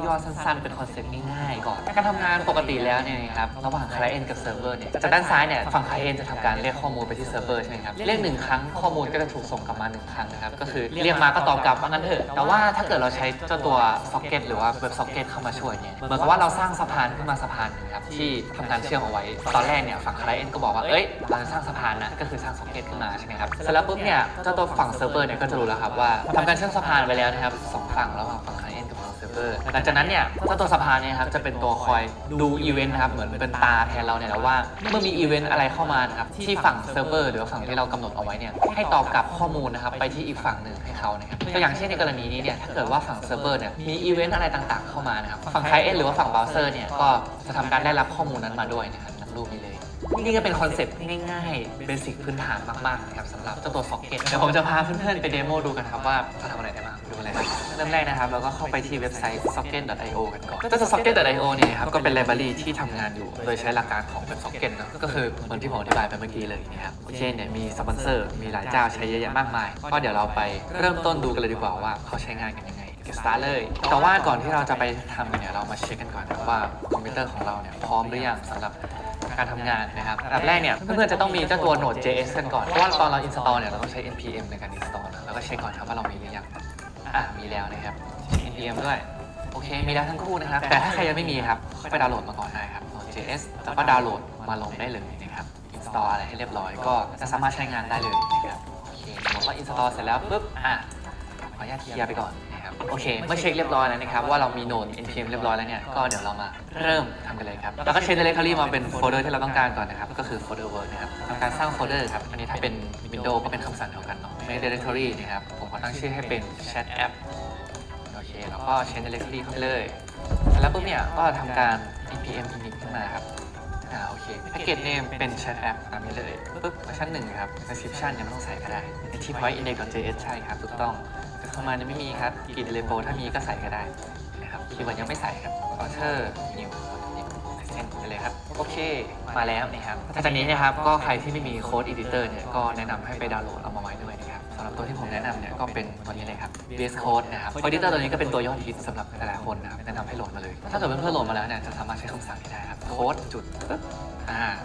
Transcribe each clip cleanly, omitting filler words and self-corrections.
ย่อๆสั้นๆเป็นคอนเซ็ปต์ง่ายๆก่อนการทำงานปกติแล้วเนี่ยครับระหว่าง client กับ server เนี่ยจากด้านซ้ายเนี่ยฝั่ง client จะทำการเรียกข้อมูลไปที่ server ใช่ไหมครับเรียก1 ครั้งข้อมูลก็จะถูกส่งกลับมา1 ครั้งนะครับก็คือเรียกมาก็ตอบกลับว่างั้นเถอะแต่ว่าถ้าเกิดเราใช้เจ้าตัว socket หรือว่า web socket เข้ามาช่วยเนี่ยเหมือนกับว่าเราสร้างสะพานขึ้นมาสะพานนึงครับที่ทำการเชื่อมเอาไว้ตอนแรกเนี่ยฝั่ง client ก็บอกว่าเราจะสร้างสะพานนะก็คือสร้าง socket ขึ้นมาใช่ไหมครับเสร็จแล้วปุ๊บเนี่ยเจ้าตัวฝั่ง server เนี่ยก็จะรู้แล้วครับว่าทำการเชื่อมสะพานไปแล้วนะครับ2 ฝั่งระหว่างฝั่ง client กับฝั่ง server หลังจากนั้นเนี่ยเจ้าตัวสะพานเนี่ยครับจะเป็นตัวคอยดูอีเวนต์นะครับเหมือนเป็นตาแทนเราเนี่ยแล้วว่าเมื่อมีอีเวนต์อะไรเข้ามานะครับที่ฝั่ง server หรือฝั่งที่เรากำหนดเอาไว้เนี่ยให้ตอบกลับข้อมูลนะครับไปที่อีกฝั่งหนึ่งให้เขานะครับตัวอย่างเช่นในกรณีนี้เนี่ยถ้าเกิดว่าฝั่ง server เนี่ยมีอีเวนต์อะไรต่างๆเข้ามานะครับฝั่ง client หรือว่าฝั่ง browser เนี่ยก็จะทำการได้รับข้อมูลนั้นมาด้วยนะครับในรูปนี้เลยนี่ก็เป็นคอนเซ็ปต์ง่ายๆเบสิกพื้นฐานมากๆนะครับสำหรับเจ้าตัว socket เดี๋ยวผมจะพาเพื่อนๆไปเดโมดูกันครับว่าเขาทำอะไรได้บ้างดูอะไรครับเริ่มแรกนะครับเราก็เข้าไปที่เว็บไซต์ socket.io กันก่อนเจ้าตัว socket.io เนี่ยครับก็เป็นไลบรารีที่ทำงานอยู่โดยใช้หลักการของ web socket นะก็คือเหมือนที่ผมอธิบายไปเมื่อกี้เลยนะครับเช่นเนี่ยมีสปอนเซอร์มีหลายเจ้าใช้เยอะแยะมากมายก็เดี๋ยวเราไปเริ่มต้นดูกันเลยดีกว่าว่าเขาใช้งานกันยังไงสตาร์ทเลยแต่ว่าก่อนที่เราจะไปทำกันเนี่ยเรามาเช็คกันก่อนว่าคอมพิวเตอร์ของเราเนี่ยพร้อมหรือยังสำหรับการทำงานนะครับอันดับแรกเนี่ยเพื่อนๆจะต้องมีเจ้าตัว Node.js กันก่อนเพราะว่าตอนเรา install เนี่ยเราต้องใช้ npm ในการ install นะแล้วก็เช็คก่อนครับว่าเรามีหรือยังมีแล้วนะครับ npm ด้วยโอเคมีแล้วทั้งคู่นะครับแต่ถ้าใครยังไม่มีครับไปดาวน์โหลดมาก่อนได้ครับ Node.js แล้วก็ดาวน์โหลดมาลงได้เลยนะครับ install อะไรให้เรียบร้อยก็จะสามารถใช้งานได้เลยนะครับโอเคสมมติว่า install เสร็จแล้วปุ๊บขออนุญาตเคลียร์ไปก่อนนะครับโอเคเมื่อเช็คเรียบร้อยแล้วนะครับว่าเรามี Node npm เรียบร้อยแล้วเนี่ยก็เดี๋ยวเรามาเริ่มทำกันเลยครับแล้วก็เช็ค directory มาเป็นโฟลเดอร์ที่เราต้องการก่อนนะครับก็คือโฟลเดอร์ work นะครับทำการสร้างโฟลเดอร์ครับอันนี้ถ้าเป็น Windows ก็เป็นคำสั่งเดียวกันเนาะ make directory นะครับผมขอตั้งชื่อให้เป็น chat app โอเคแล้วก็ change directory เข้าไปเลยแล้วปุ๊บเนี่ยก็ทำการ npm init ขึ้นมาครับโอเค package name เป็น chat app ตามนี้เลยปุ๊บเวอร์ชัน1ครับ description ยังไม่ต้องใส่ก็ได้ point index.js ใช่ครับถูกต้องเข้ามายังไม่มีครับกีดเลโบถ้ามีก็ใส่ก็ได้นะครับคีย์เวิร์ดยังไม่ใส่ครับ author new เซ็นไปเลยครับโอเคมาแล้วนะครับจากนี้นะครับก็ใครที่ไม่มีโค้ด editor เนี่ยก็แนะนำให้ไปดาวน์โหลดเอามาไว้ด้วยนะครับสำหรับตัวที่ผมแนะนำเนี่ยก็เป็นตัวนี้เลยครับ VS Code นะครับ editor ตัวนี้ก็เป็นตัวยอดฮิตสำหรับหลายๆคนนะครับแนะนำให้โหลดมาเลยถ้าเกิดเพื่อนๆโหลดมาแล้วเนี่ยจะสามารถใช้คำสั่งนี้ได้ครับโค้ดจุดปึ๊บ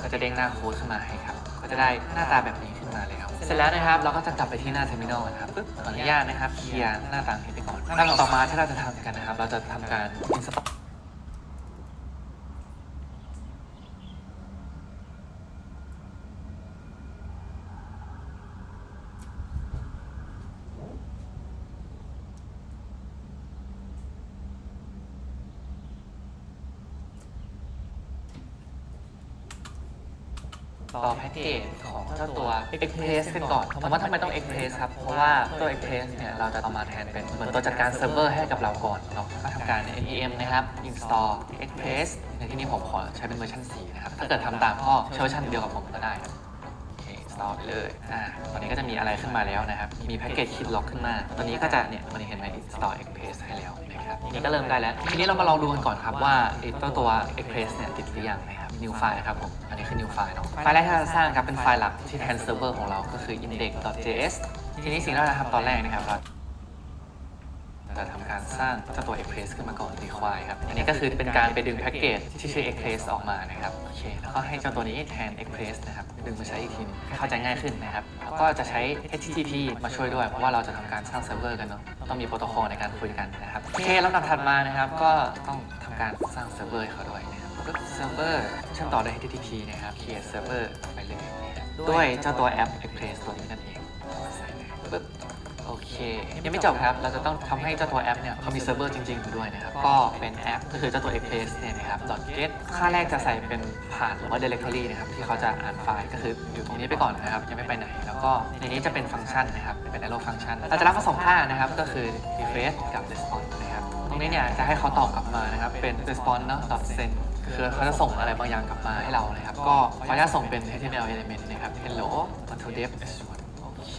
ก็จะเด้งหน้าโค้ดขึ้นมาให้ครับก็จะได้หน้าตาแบบนี้ขึ้นมาเลยครับเสร็จแล้วนะครับเราก็จะกลับไปที่หน้า terminal นะครับปึ๊บขออนุญาตนะครับเคลียร์หน้าต่างนี้ไปก่อนขั้นตอนต่อมาที่เราจะทำกันนะครับเราจะทำการ installต่อแพ็กเกจของเจ้าตัว Express กันก่อนถามว่าทำไมต้อง Express ครับเพราะว่าตัว Express เนี่ยเราจะเอามาแทนเป็นเหมือนตัวจัดการเซิร์ฟเวอร์ให้กับเราก่อนเนาะก็ทำการ npm นะครับ install Express ในที่นี้ผมขอใช้เป็นเวอร์ชัน4นะครับถ้าเกิดทำตามก็ใช้เวอร์ชันเดียวกับผมก็ได้ครับโอเค install ไปเลยตอนนี้ก็จะมีอะไรขึ้นมาแล้วนะครับมีแพ็กเกจคิดล็อกขึ้นมาตอนนี้ก็จะเนี่ยวันนี้เห็นไหม install Express ให้แล้วนะครับทีนี้ก็เริ่มได้แล้วทีนี้เรามาลองดูกันก่อนครับว่าตัว Express เนี่ยติดหรือยังนะครับnew file ครับผมอันนี้คือ new file เนาะไฟล์แรกที่เราจะสร้างครับเป็นไฟล์หลักที่แทนเซิร์ฟเวอร์ของเราก็คือ index.js ทีนี้สิ่งที่เราจะทำตอนแรกนะครับเราจะทำการสร้างเจ้าตัว Express ขึ้นมาก่อน require ครับอันนี้ก็คือเป็นการไปดึงแพ็กเกจที่ชื่อ Express ออกมานะครับโอเคแล้วก็ให้เจ้าตัวนี้แทน Express นะครับดึงมาใช้อีกทีให้เข้าใจง่ายขึ้นนะครับแล้วก็จะใช้ HTTP มาช่วยด้วยเพราะว่าเราจะทำการสร้างเซิร์ฟเวอร์กันเนาะต้องมีโปรโตคอลในการคุยกันนะครับโอเคลำดับถัดมานะครับก็ต้องทำการสร้างเซิร์ฟเวอร์ให้เขาด้วยเซิร์ฟเวอร์เชื่อมต่อด้วย HTTP นะครับ create server ไปเลยนะครับด้วยเจ้าตัวแอป Express ตัวนี้นั่นเองปึ๊บโอเคยังไม่จบครับเราจะต้องทำให้เจ้าตัวแอปเนี่ยเขามีเซิร์ฟเวอร์จริงๆอยู่ด้วยนะครับก็เป็นแอปก็คือเจ้าตัว Express เนี่ยนะครับ .get ค่าแรกจะใส่เป็นผ่านหรือว่า directory นะครับที่เขาจะอ่านไฟล์ก็คืออยู่ตรงนี้ไปก่อนนะครับยังไม่ไปไหนแล้วก็ในนี้จะเป็นฟังก์ชันนะครับเป็น arrow function เราจะรับมา2ค่านะครับก็คือ refresh กับ response นะครับตรงนี้เนี่ยจะให้เขาตอบกลับมานะครับเป็น response เนาะ .sendคือเขาจะส่งอะไรบางอย่างกลับมาให้เรานะครับก็ขออนุญาตส่งเป็น HTML element นะครับ hello to dev โอเค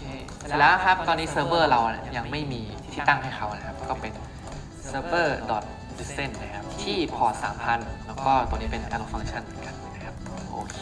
เสร็จแล้วครับตอนนี้เซิร์ฟเวอร์เรายังไม่มีที่ตั้งให้เขานะครับก็เป็น server.listen นะครับที่พอร์ต 3000 แล้วก็ตัวนี้เป็น arrow function เหมือนกันนะครับโอเค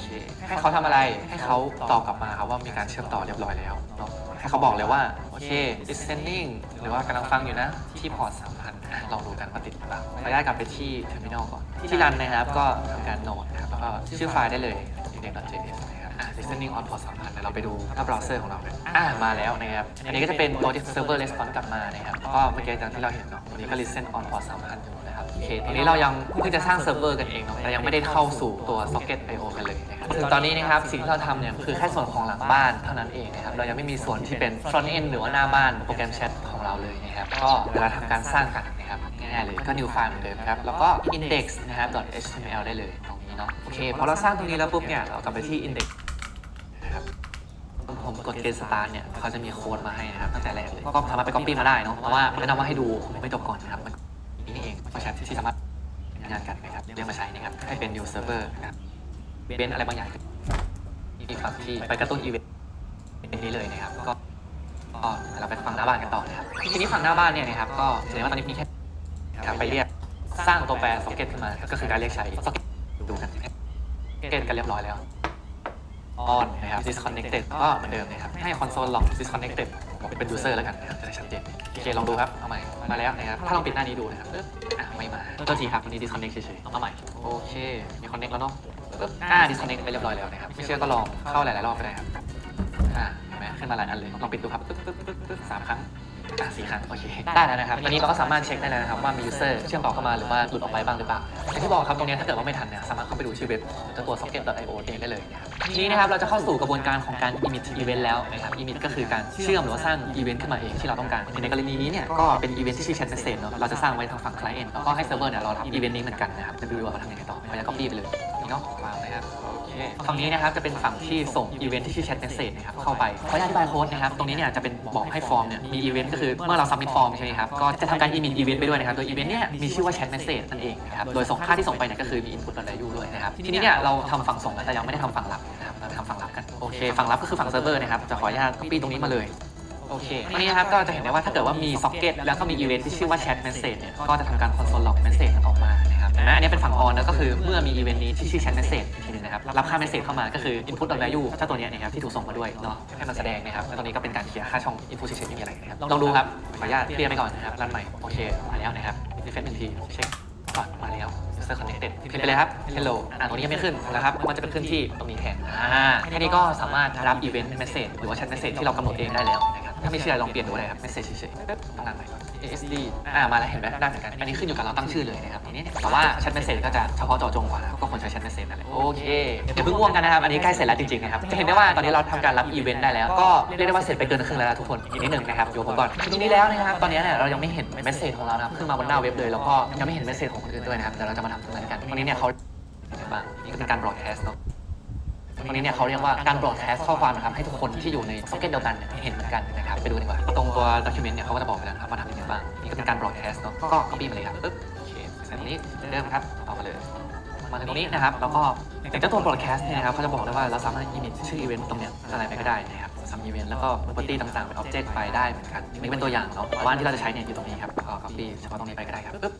ให้เขาทำอะไรให้เขาตอบกลับมาครับว่ามีการเชื่อมต่อเรียบร้อยแล้วเนาะให้เขาบอกเลยว่าโอเค listening หรือว่ากำลังฟังอยู่นะที่พอร์ต 3000 ลองดูกันว่าติดหรือเปล่าขออนุญาตกลับไปที่ terminal ก่อนที่รันนะครับก็ทำการโหลดนะครับแล้วก็ชื่อไฟล์ได้เลย index.js นะครับlistening on port 3,000เดี๋ยวเราไปดูหน้าเบราว์เซอร์ของเรากันมาแล้วนะครับอันนี้ก็จะเป็นตัวที่ server response กลับมานะครับก็เมื่อกี้อย่างที่เราเห็นเนาะตัวนี้ก็ listen on port 3,000อยู่นะครับโอเคตอนนี้เรายังเพิ่งจะสร้างเซิร์ฟเวอร์กันเองเนาะแต่ยังไม่ได้เข้าสู่ตัว socket io กันเลยนะครับตอนนี้นะครับสิ่งที่เราทำเนี่ยคือแค่ส่วนของหลังบ้านเท่านั้นเองนะครับเรายังไม่มีส่วนที่เป็น front end หรือว่าหน้าบ้านโปรแกรมแชทของเราเลยนะครับก็เวลาทำการสร้างกันนะครับง่ายๆเลยก็ new file เหมือนเดิมครับแล้วก็ index นะครับ .html ได้เลยตรงนี้เนาะโอเคพอเราสร้างตรงนี้แล้วปุ๊บเนี่ยเรากลับไปที่ index นะครับผมกด get start เนี่ยเขาจะมีโค้ดมาให้นะครับตั้งแต่แรกเลยก็สามารถไป copy มาได้เนาะเพราะว่าแนะนำว่าให้ดูไม่จบก่อนนะครับนี่เองเพราะแชทที่สามารถงานกันนะครับเรียกมาใช้นะครับให้เป็น new server นะครับเว้นอะไรบางอย่างอีกฝั่งที่ไปกระตุ้นอีเวนต์นี้เลยนะครับก็เราไปฝั่งหน้าบ้านกันต่อนะครับทีนี้ฝั่งหน้าบ้านเนี่ยนะครับก็แสดงว่าตอนนี้มีแค่ไปเรียกสร้างตัวแปร socket ขึ้นมาก็คือการเรียกใช้ socket ดูกัน socket กันเรียบร้อยแล้ว on นะครับ disconnected ก็เหมือนเดิมนะครับให้ console log disconnected บอกเป็น user แล้วกันนะครับจะได้ชัดเจนโอเคลองดูครับเอาใหม่มาแล้วนะครับถ้าลองปิดหน้านี้ดูนะครับไม่มาตัวทีครับวันนี้ disconnect เฉยๆเอาใหม่โอเคมี connect แล้วเนาะdisconnect ไปเรียบร้อยแล้วนะครับไม่เชื่อก็ลองเข้าหลายๆรอบก็ได้ครับเห็นไหมขึ้นมาหลายอันเลยลองปิดดูครับ3 ครั้ง4 ครั้งโอเคได้แล้วนะครับตอนนี้เราก็สามารถเช็คได้แล้วนะครับว่ามี user เชื่อมต่อเข้ามาหรือว่าหลุดออกไปบ้างหรือเปล่าอย่างที่บอกครับตรงนี้ถ้าเกิดว่าไม่ทันเนี่ยสามารถเข้าไปดูชื่อเว็บตัว socket.io เองได้เลยนะครับทีนี้นะครับเราจะเข้าสู่กระบวนการของการ emit event แล้วนะครับ emit ก็คือการเชื่อมหรือว่าสร้าง event ขึ้นมาเองที่เราต้องการในกรณีนี้เนี่ยก็เป็น event ที่ชื่อ chat message เนาะเราจะสร้างไว้ทางฝั่ง client แล้วก็ให้ server เนี่ยรอรับ event นี้เหมือนกันนะครับจะดูว่าเขาทำยังไงต่อเราจะ copy ไปเลยนี่เนาะวางนะครับโอเคฝั่งนี้นะครับจะเป็นฝั่งที่ส่ง event ที่ชื่อ chat message นะครับเข้าไปขออธิบายโค้ดนะครับตรงนี้เนี่ยจะเป็นบอกให้ฟอร์มเนี่ยมี event ก็คือเมื่อเรา submit form ใช่ไหมครับก็จะทำการ emit event ไปด้วยนะครับโดย event เนี่ยมีชื่อว่า chat message นั่นเองนะครับโดยส่งค่าที่ส่งไปเนี่ยก็คือมี input value ด้วยนะครับทีนี้เนี่ยเราทำฝั่งส่งแต่ยังไม่ได้ทำฝั่งรับนะครับเราทำฝั่งรับกันโอเคฝั่งรับก็คือฝั่งเซิร์ฟเวอร์นะครับจะขออนุญาต copy ตรงนี้มาเลยโอเคทีนี้นะครับก็จะเห็นได้ว่าถ้าเกิดว่ามี socket แล้วก็มี event ที่ชื่อว่า chat message เนี่ยก็จะทำการ console log message ออกมานะครับเห็นไหมอันนี้เป็นฝั่ง on นะก็คือเมื่อมี event นี้ที่ชื่อ chat message อีกทีนึงนะครับรับค่า message เข้ามาก็คือ input value เจ้าตัวนี้นะครับที่ถูกส่งมาด้วยเนาะให้มันแสดงนะครับแล้วตอนนี้ก็เป็นการเคลียร์ค่าช่อง input เฉยๆไม่มีอะไรนะครับลองดูครับขออนุญาตเคลียร์ไปก่อนนะครับรันใหม่โอเคมาแล้วนะครับ refresh 1 ทีเช็คก่อนมาแล้ว user connected พิมพ์ไปเลยครับ hello ตรงนี้ยังไม่ขึ้นนะครับมันจะเป็นขึ้นที่ตรงนี้แทนแค่นี้ก็สามารถรับ event message หรือว่า chat message ที่เรากำหนดเองได้แล้วนะครับถ้าไม่เชื่อลองเปลี่ยนดูได้ครับ message เฉยๆต้องรันใหม่ ASD มาแล้วเห็นไหมได้เหมือนกันอันนี้ขึ้นอยู่กับเราตั้งชื่อเลยนะครับทีนี้แต่ว่า chat message ก็จะเฉพาะเจาะจงกว่าก็ควรใช้ chat message นั่นแหละโอเคเดี๋ยวเพิ่งง่วงกันนะครับอันนี้ใกล้เสร็จแล้วจริงๆนะครับจะเห็นได้ว่าตอนนี้เราทำการรับ event ได้แล้วก็เรียกได้ว่าเสร็จไปเกินครึ่งแล้วทุกคนอีกนิดนึงนะครับอยู่ผมก่อนทีนี้แล้วนะครับตอนนี้เนี่ยเรายังไม่เห็น message ของเรานะครับขึ้นมาบนหน้าเว็บเลยแล้วก็ยังไม่เห็น message ของคนอื่นด้วยนะครับเดี๋ยวเราจะมาทำตรงนั้นกันตรงนี้เนี่ยเขาบ้างนี่ก็เป็นการ broadcast เนาะตรงนี้เนี่ยเขาเรียกว่าการ broadcast ข้อความนะครับให้ทุกคนที่อยู่ใน socket เดียวกันเห็นเหมือนกันนะครับไปดูดีกว่าตรงตัว document เนี่ยเขาก็จะบอกไปแล้วครับว่าทำยังไงบ้างนี่ก็เป็นการ broadcast เนาะก็ copy มาเลยครับปึ๊บโอเคเสร็จตรงนี้เริ่มครับเอามาเลยมาถึงตรงนี้นะครับแล้วก็อย่างเจ้าตัว broadcast เนี่ยนะครับเขาจะบอกได้ว่าเราสามารถ emit ชื่อ event ตรงเนี้ยอะไรไปก็ได้นะครับซ้ำ event แล้วก็ property ต่างๆเป็น object ไปได้เหมือนกันนี่เป็นตัวอย่างเนาะว่าที่เราจะใช้เนี่ยอยู่ตรงนี้ครับก็ copy เฉพาะตรงนี้ไปก็ได้ครับปึ๊บ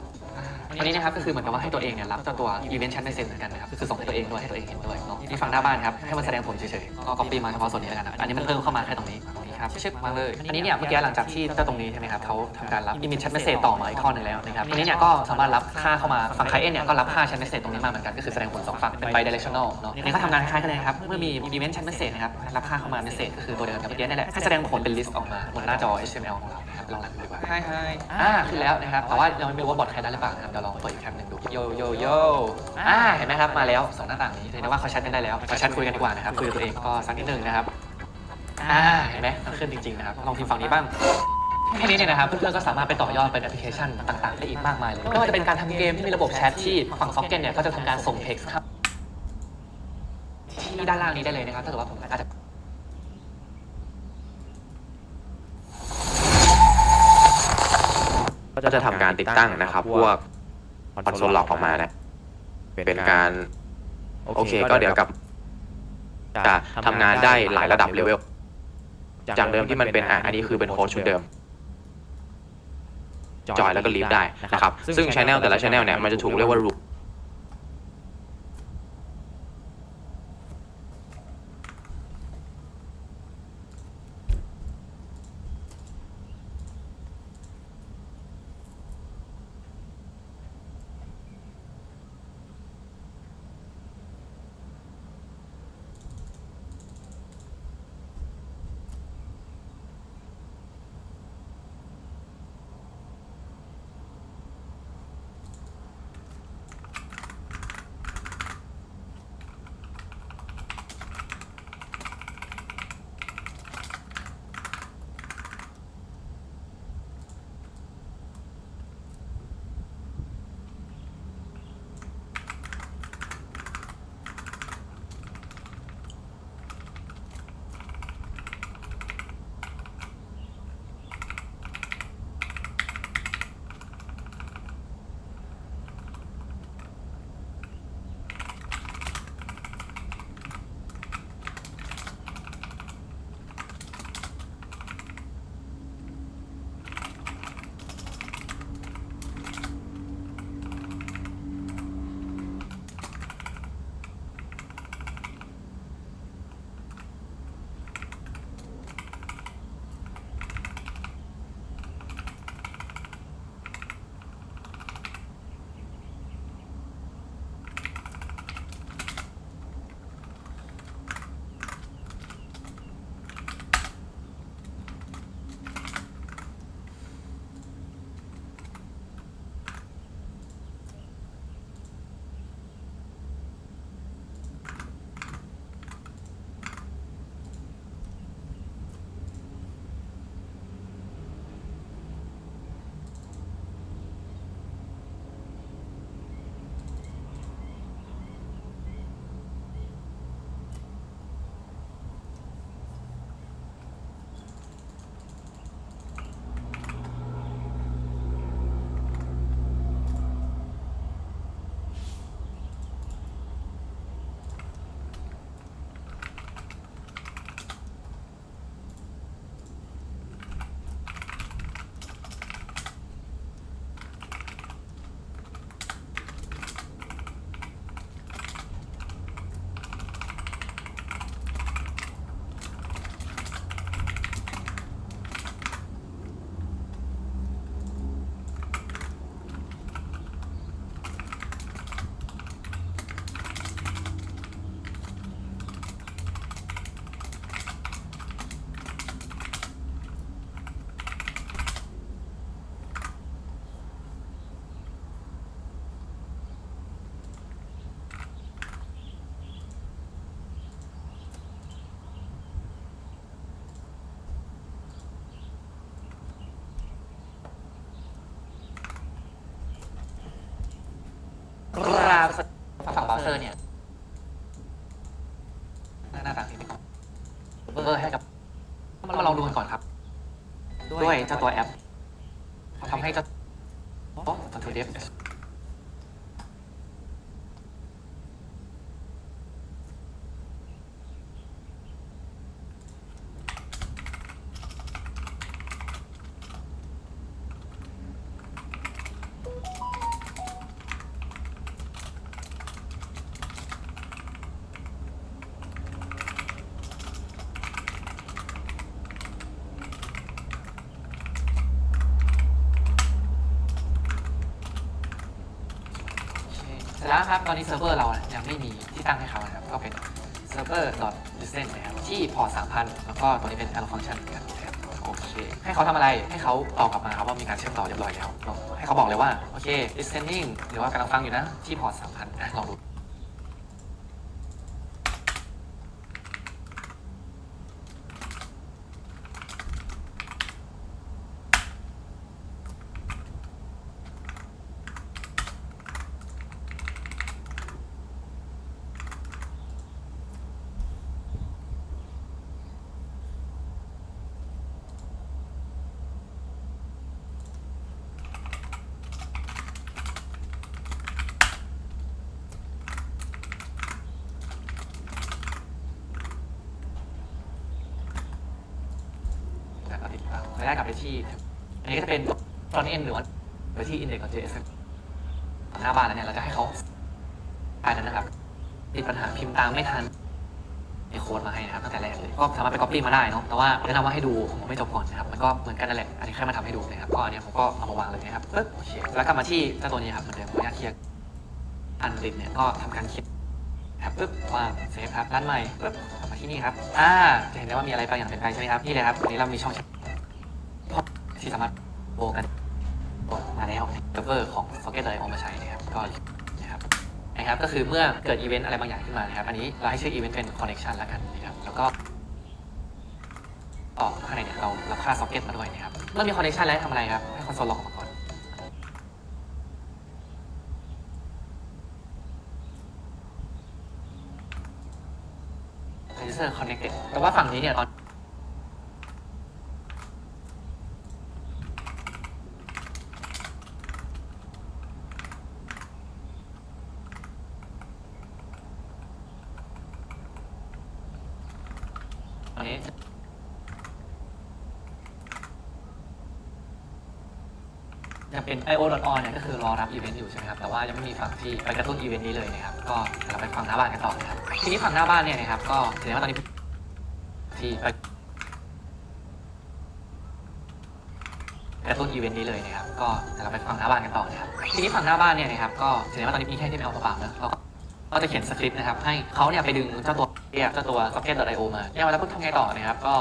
อันนี้นะครับก็คือเหมือนกับว่าให้ตัวเองเนี่ยรับเจ้าตัว event chat message เหมือนกันนะครับก็คือส่งให้ตัวเองด้วยให้ตัวเองเห็นด้วยเนาะนี่ฝั่งหน้าบ้านครับให้มันแสดงผลเฉยๆก็ copy มาเฉพาะส่วนนี้แล้วกันอันนี้มันเพิ่มเข้ามาแค่ตรงนี้ครับชึบมาเลยอันนี้เนี่ยเมื่อกี้หลังจากที่เจ้าตรงนี้ใช่ไหมครับเขาทำการรับ image chat message ต่อมาอีกข้อหนึ่งแล้วนะครับทีนี้เนี่ยก็สามารถรับค่าเข้ามาฝั่ง client เนี่ยก็รับค่า chat message ตรงนี้มาเหมือนกันก็คือแสดงผล2ฝั่งเป็น bidirectional เนาะอันนี้ก็ทำงานคล้ายๆกันเลยครับเมื่อมี event chat message นะครับรับค่าเข้ามา message ก็คือตัวเดิมกับเมื่อกี้นี่แหละให้แสดงผลเป็น list ออกมาบนหน้าจอ HTML ของเรานะครับลองรันดูดีกว่าขึ้นแล้วนะครับแต่ว่ายังไม่รู้ว่าบอทใช้ได้หรือเปล่านะครับเดี๋ยวลองเปิดอีกแท็บนึงดูโยเห็นไหมครับมาแล้ว2หน้าต่างนี้เห็นได้ว่าเขาแชทกันได้แล้วมาแชทคุยกันดีกว่านะครับคุยกับตัวเองก็สักนิดนึงนะครับเห็นไหมมันขึ้นจริงๆนะครับลองพิมพ์ฝั่งนี้บ้างแค่นี้เนี่ยนะครับเพื่อนๆก็สามารถไปต่อยอดเป็นแอปพลิเคชันต่างๆได้อีกมากมายเลยไม่ว่าจะเป็นการทำเกมที่มีระบบแชทที่ฝั่งซ็อกเก็ตเนี่ยก็จะทำการส่งเท็กซ์ครับที่ด้านล่างนี้ได้เลยนะครับถ้าเกิดว่าผมอาจจะก็จะทำการติดตั้งนะครับพวกคอนโซลล็อกออกมานะเป็นการโอเคก็เดี๋ยวกับจะทำงานได้หลายระดับเลเวลจากเดิมที่มันเป็นอันนี้คือเป็นโค้ดชุดเดิมจอยแล้วก็ลีฟได้นะครับซึ่ง channel แต่ละ channel เนี่ยมันจะถูกเรียกว่า root ลาฝั่งเบราว์เซอร์เนี่ยหน้าต่างที่เป็นของเบอร์ให้กับมาลองดูกันก่อนครับด้วยเจ้าตัวแอปทำให้เจ้าตัวเดฟเสร็จแล้วครับตอนนี้เซิร์ฟเวอร์เรายังไม่มีที่ตั้งให้เขานะครับก็เป็น server.listen นะครับที่พอร์ต 3,000 แล้วก็ตัวนี้เป็น arrow function กันนะครับโอเคให้เขาทำอะไรให้เขาตอบกลับมาครับว่ามีการเชื่อมต่อเรียบร้อยแล้วให้เขาบอกเลยว่าโอเค listening หรือว่ากำลังฟังอยู่นะที่พอร์ต 3,000 ลองดูได้กลับไปที่อันนี้ก็จะเป็น front end หรือว่าไปที่ index.js หน้าบ้านแล้วเนี่ยเราจะให้เขาได้นั้นนะครับติดปัญหาพิมพ์ตามไม่ทันในโค้ดมาให้นะครับตั้งแต่แรกเลยก็สามารถไป copy มาได้เนาะแต่ว่าแนะนำว่าให้ดูผมไม่จบก่อนนะครับมันก็เหมือนกันนั่นแหละอันนี้แค่มาทำให้ดูนะครับก็อันนี้ผมก็เอามาวางเลยนะครับปึ๊บโอเคแล้วกลับมาที่เจ้าตัวนี้ครับเหมือนเดิมผมอยากเคลียร์อันติดเนี่ยก็ทำการคิดครับปึ๊บวางเซฟครับรันใหม่ปึ๊บกลับมาที่นี่ครับจะเห็นได้ว่ามีอะไรบางอย่างเปลี่ยนไปใช่ไหมครับนี่เลยครับอันนี้เรามีช่องที่สามารถโบกันมาแล้วเซิร์ฟเวอร์ของ Socket เลยเอามาใช้นะครับก็นะครับก็คือเมื่อเกิดอีเวนต์อะไรบางอย่างขึ้นมานะครับอันนี้เราให้ชื่ออีเวนต์เป็น connection แล้วกันนะครับแล้วก็ข้างในเนี่ยเรารับค่า Socket มาด้วยนะครับเมื่อมี connection แล้วทำอะไรครับให้คอนโซลล็อกออกมาก่อนuser connected แต่ว่าฝั่งนี้เนี่ยตอนนี้ยังเป็น io.on เนี่ยก็คือรอรับอีเวนต์อยู่ใช่ไหมครับแต่ว่ายังไม่มีฝั่งที่ไปกระตุ้นอีเวนต์นี้เลยนะครับก็เราไปฟังหน้าบ้านกันต่อนะครับทีนี้ฝั่งหน้าบ้านเนี่ยนะครับก็แสดงว่าตอนนี้ที่ไปกระตุ้นอีเวนต์นี้เลยนะครับก็เราไปฟังหน้าบ้านกันต่อนะครับทีนี้ฝั่งหน้าบ้านเนี่ยนะครับก็แสดงว่าตอนนี้มีแค่ที่ไม่เอาเปล่าๆนะเราก็จะเขียนสคริปต์นะครับให้เขาเนี่ยไปดึงเจ้าตัว socket.io มาเนี่ยเวลาปุ๊บทำไงต่อนะครับก็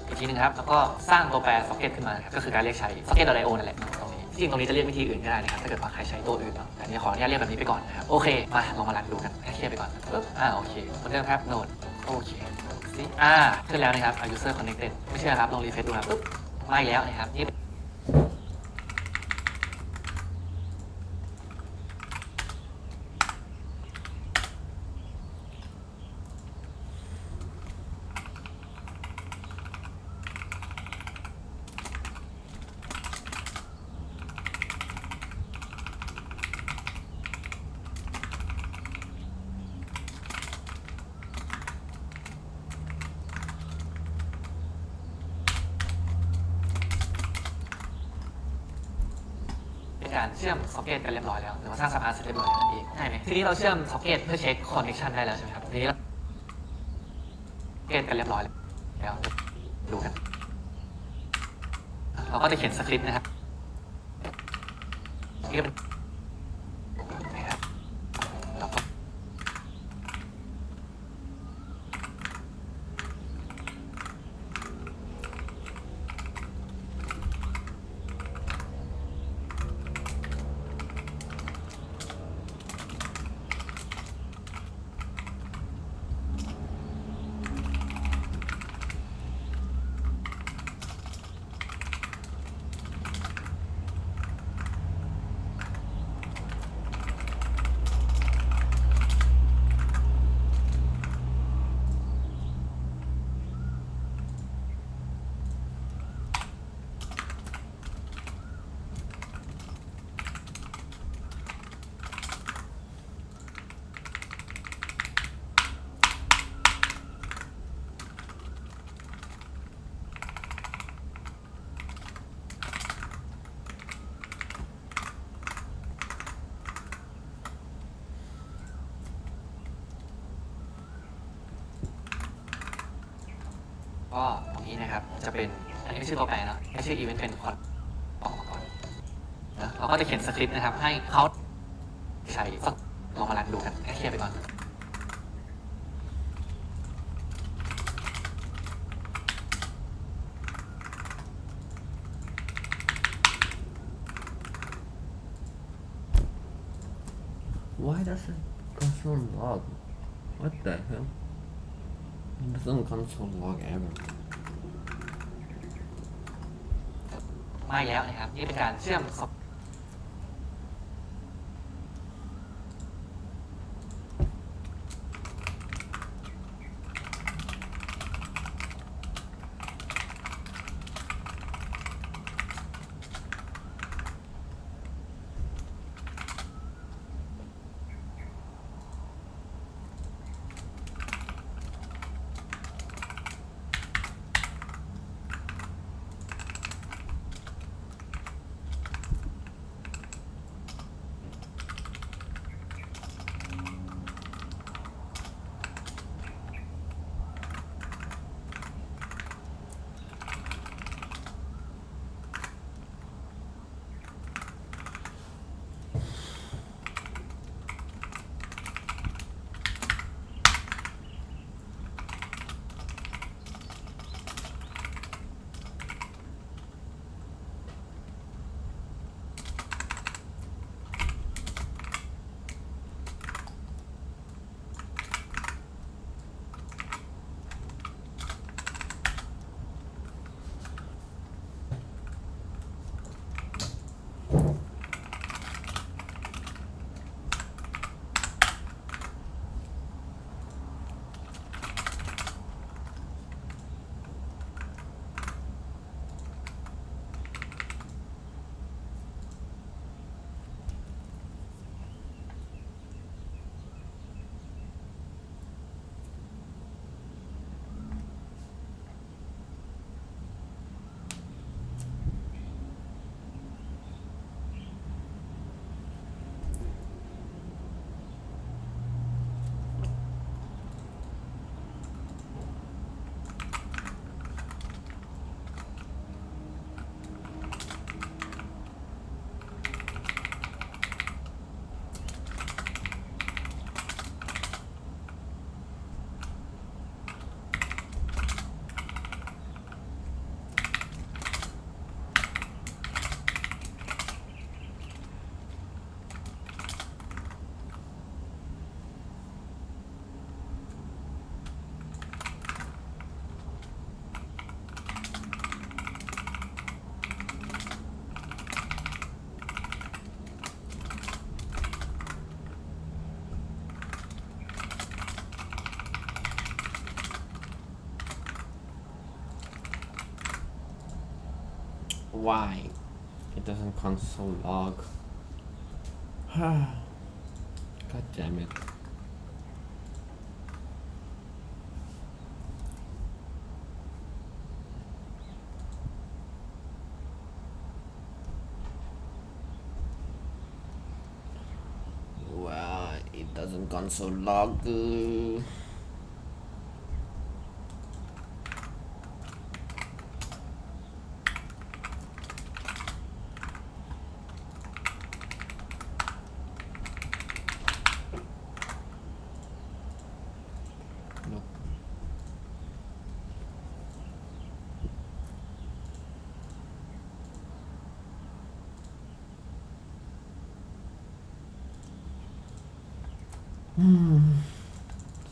อีกทีนึงครับแล้วก็สร้างตัวแปร socket ขึ้นมาครับก็คือการเรียกใช้ socket.io นั่นแหละตรงนี้จริงตรงนี้จะเรียกวิธีอื่นก็ได้นะครับถ้าเกิดว่าใครใช้ตัวอื่นเนาะแต่นี้ขออนุญาตเรียกแบบนี้ไปก่อนนะครับโอเคมาลองมารันดูกันให้เคลียร์ไปก่อนปุ๊บโอเคเหมือนเดิมครับโนดโอเคสิขึ้นแล้วนะครับ user connected ไม่เชื่อครับลองรีเฟรชดูครับปุ๊บไม่แล้วนะครับนี่การเชื่อม socket กันเรียบร้อยแล้วหรือว่าสร้างสะพานเสร็จเรียบร้อยแล้วนั่นเองใช่ไหมทีนี้เราเชื่อม socket เพื่อเช็ค connection ได้แล้วใช่ไหมครับทีนี้เรา socket กันเรียบร้อยแล้วดูกันเราก็จะเขียนสคริปต์นะครับ ก็ตรงนี้นะครับจะเป็นอันนี้ชื่อตัวแปรเนาะให้ชื่ออีเวนต์เป็นคอนออกมาก่อนนะเราก็จะเขียนสคริปต์นะครับให้เขาใช้ลองมาลันดูกันเคลียร์ไปก่อน Why doesn't console log? What the hell? It doesn't console log ever. ไม่แล้วนะครับนี่เป็นการเชื่อมWhy? It doesn't console log. God damn it. Why it doesn't console log?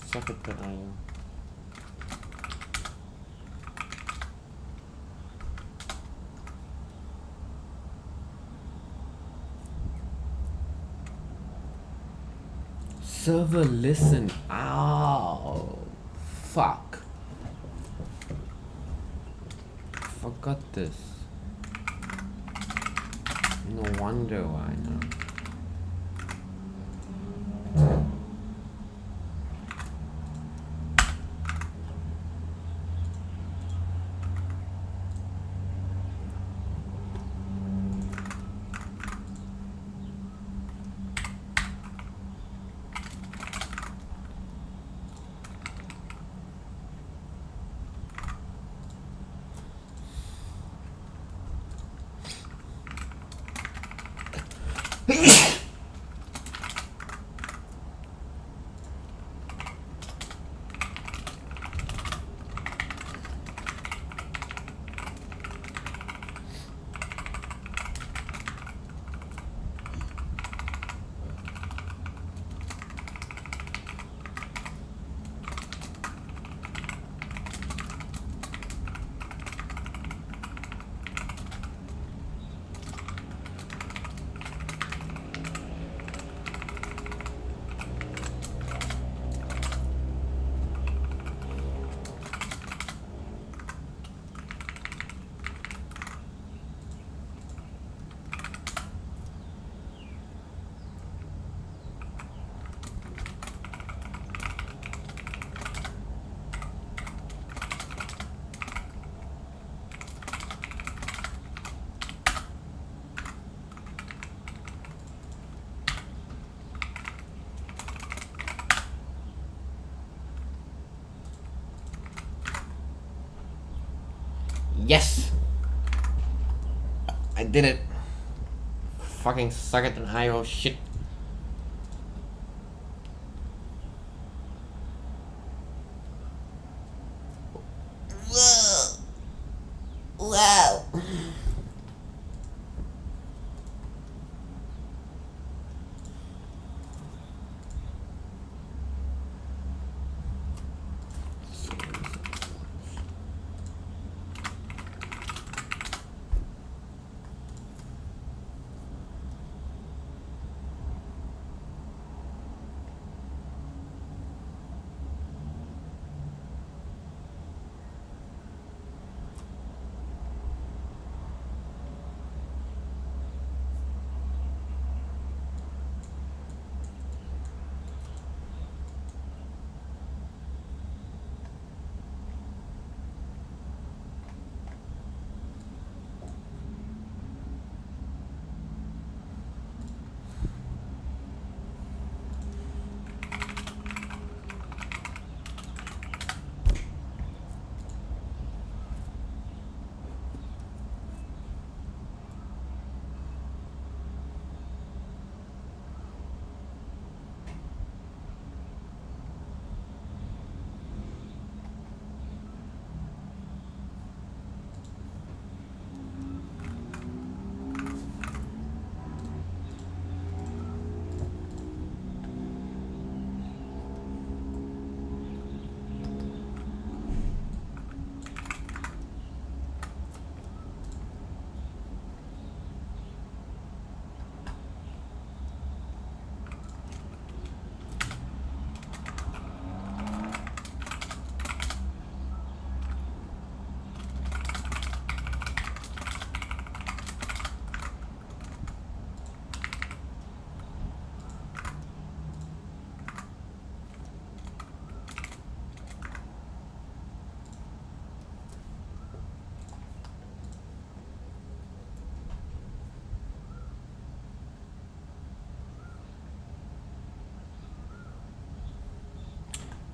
Suck it, but I am. Server listen. Ow. Fuck. Forgot this. No wonder why now. Yes! I did it! Fucking suck it and IO shit. Wow!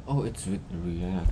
Oh, it's with React.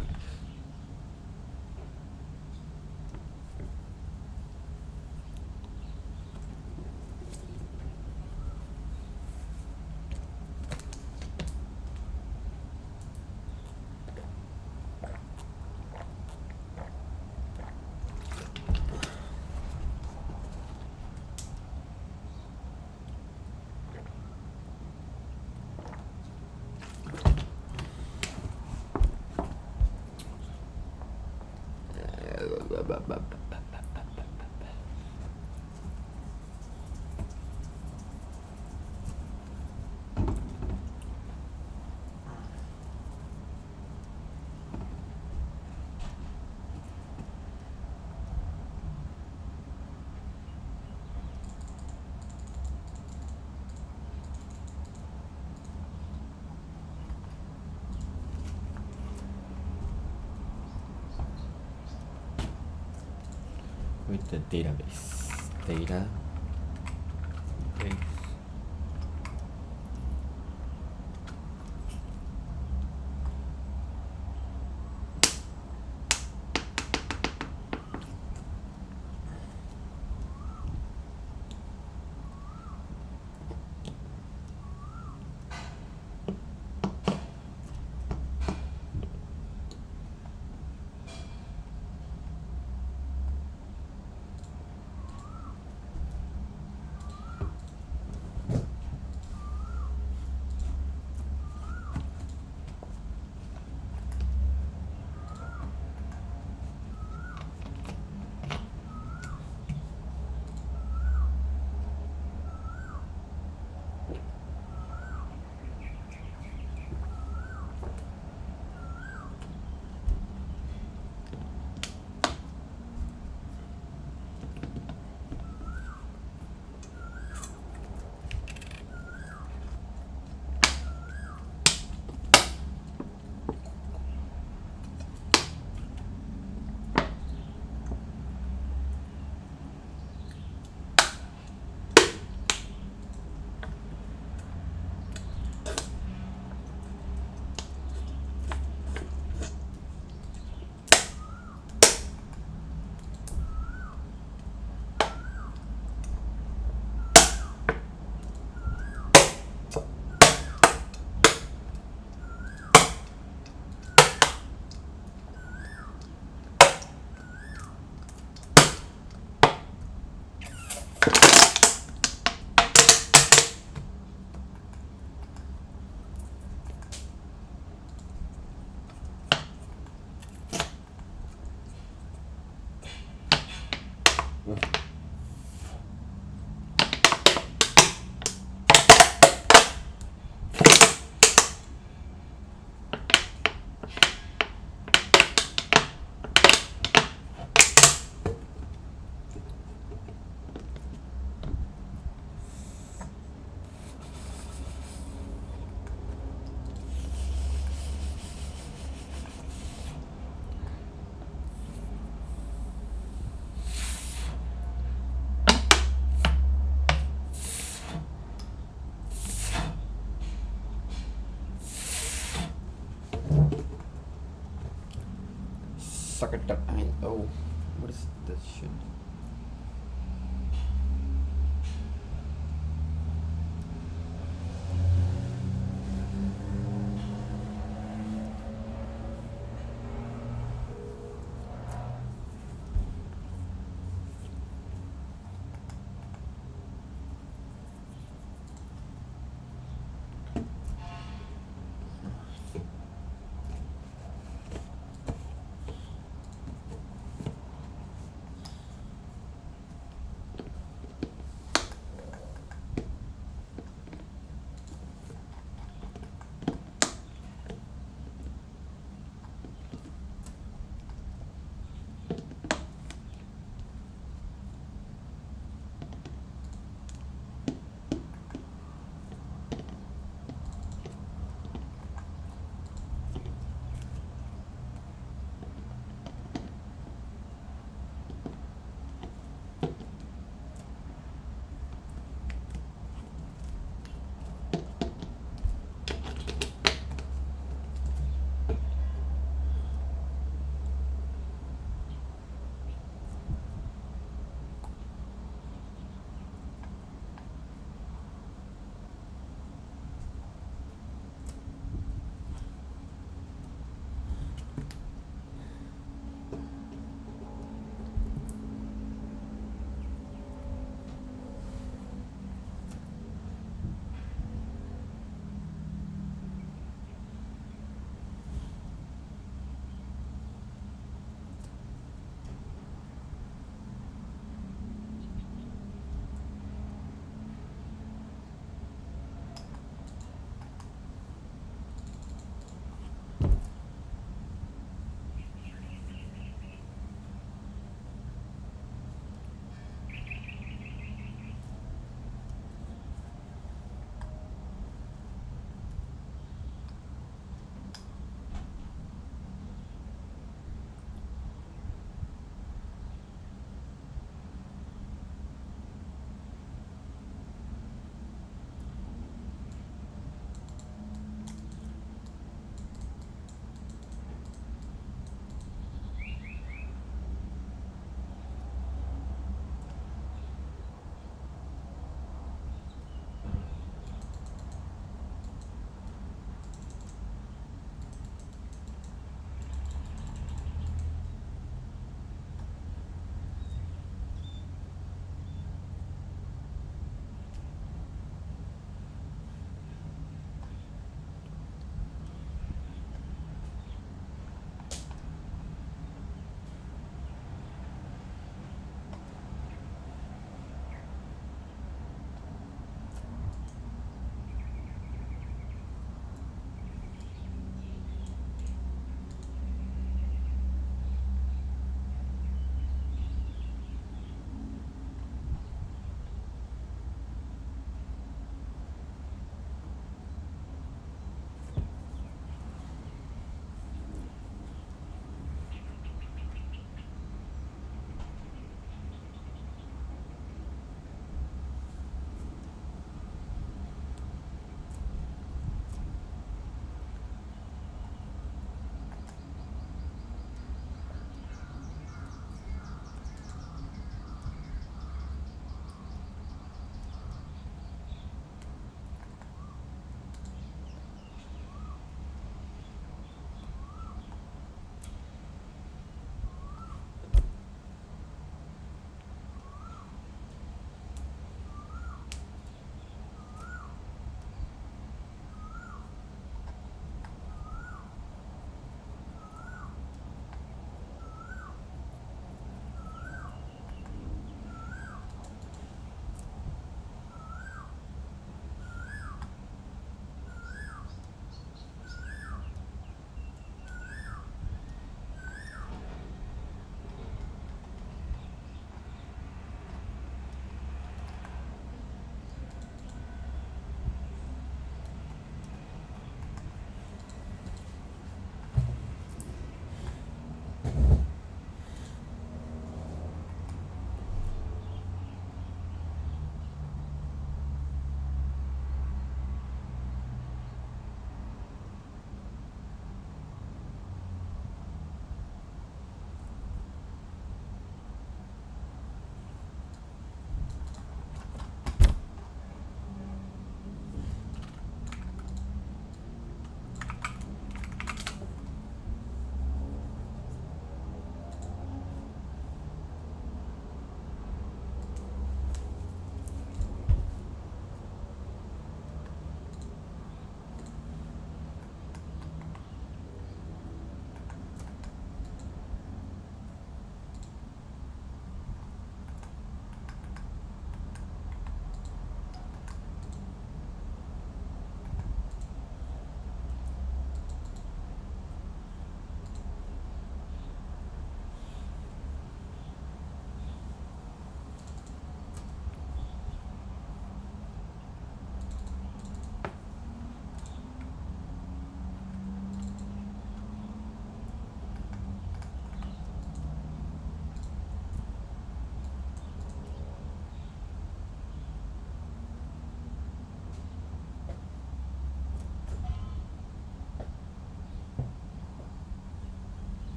With the database data base. Suck it up, I mean, oh, what is this shit?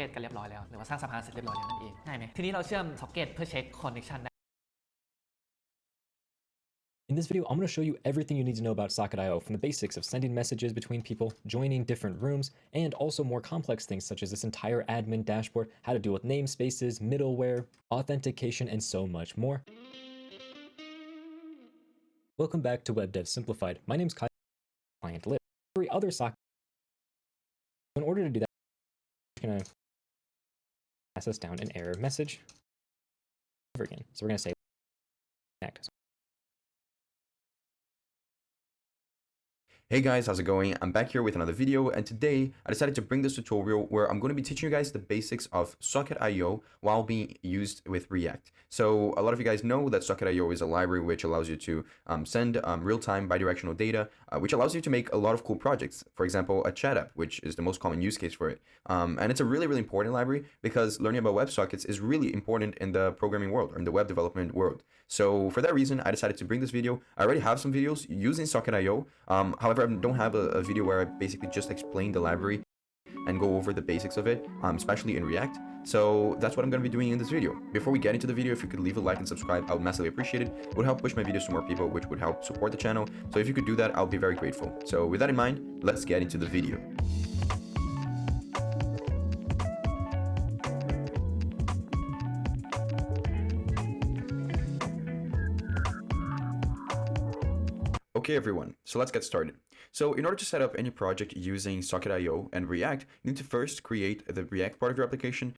socket กันเรียบร้อยแล้วหรือว่าสร้างสะพานเสร็จเรียบร้อยแล้วนั่นเองง่ายไหมทีนี้เราเชื่อม socket เพื่อเช็ค connection In this video, I'm going to show you everything you need to know about Socket.io, from the basics of sending messages between people, joining different rooms, and also more complex things such as this entire admin dashboard, how to deal with namespaces, middleware, authentication, and so much more. Welcome back to Web Dev Simplified. My name's Kyle, client list. Every other Socket. In order to do that, we're going to pass us down an error message over again. So we're going to say connect. Hey guys, how's it going? I'm back here with another video, and today I decided to bring this tutorial where I'm going to be teaching you guys the basics of Socket.io while being used with React. So a lot of you guys know that Socket.io is a library which allows you to send real-time bidirectional data, which allows you to make a lot of cool projects. For example, a chat app, which is the most common use case for it. And it's a really, really important library because learning about WebSockets is really important in the programming world or in the web development world. So for that reason, I decided to bring this video. I already have some videos using Socket.io. However, I don't have a video where I basically just explain the library and go over the basics of it, especially in React. So that's what I'm going to be doing in this video. Before we get into the video, if you could leave a like and subscribe, I would massively appreciate it. It would help push my videos to more people, which would help support the channel. So if you could do that, I'll be very grateful. So with that in mind, let's get into the video. Okay everyone, so let's get started. So in order to set up any project using Socket.io and React, you need to first create the React part of your application.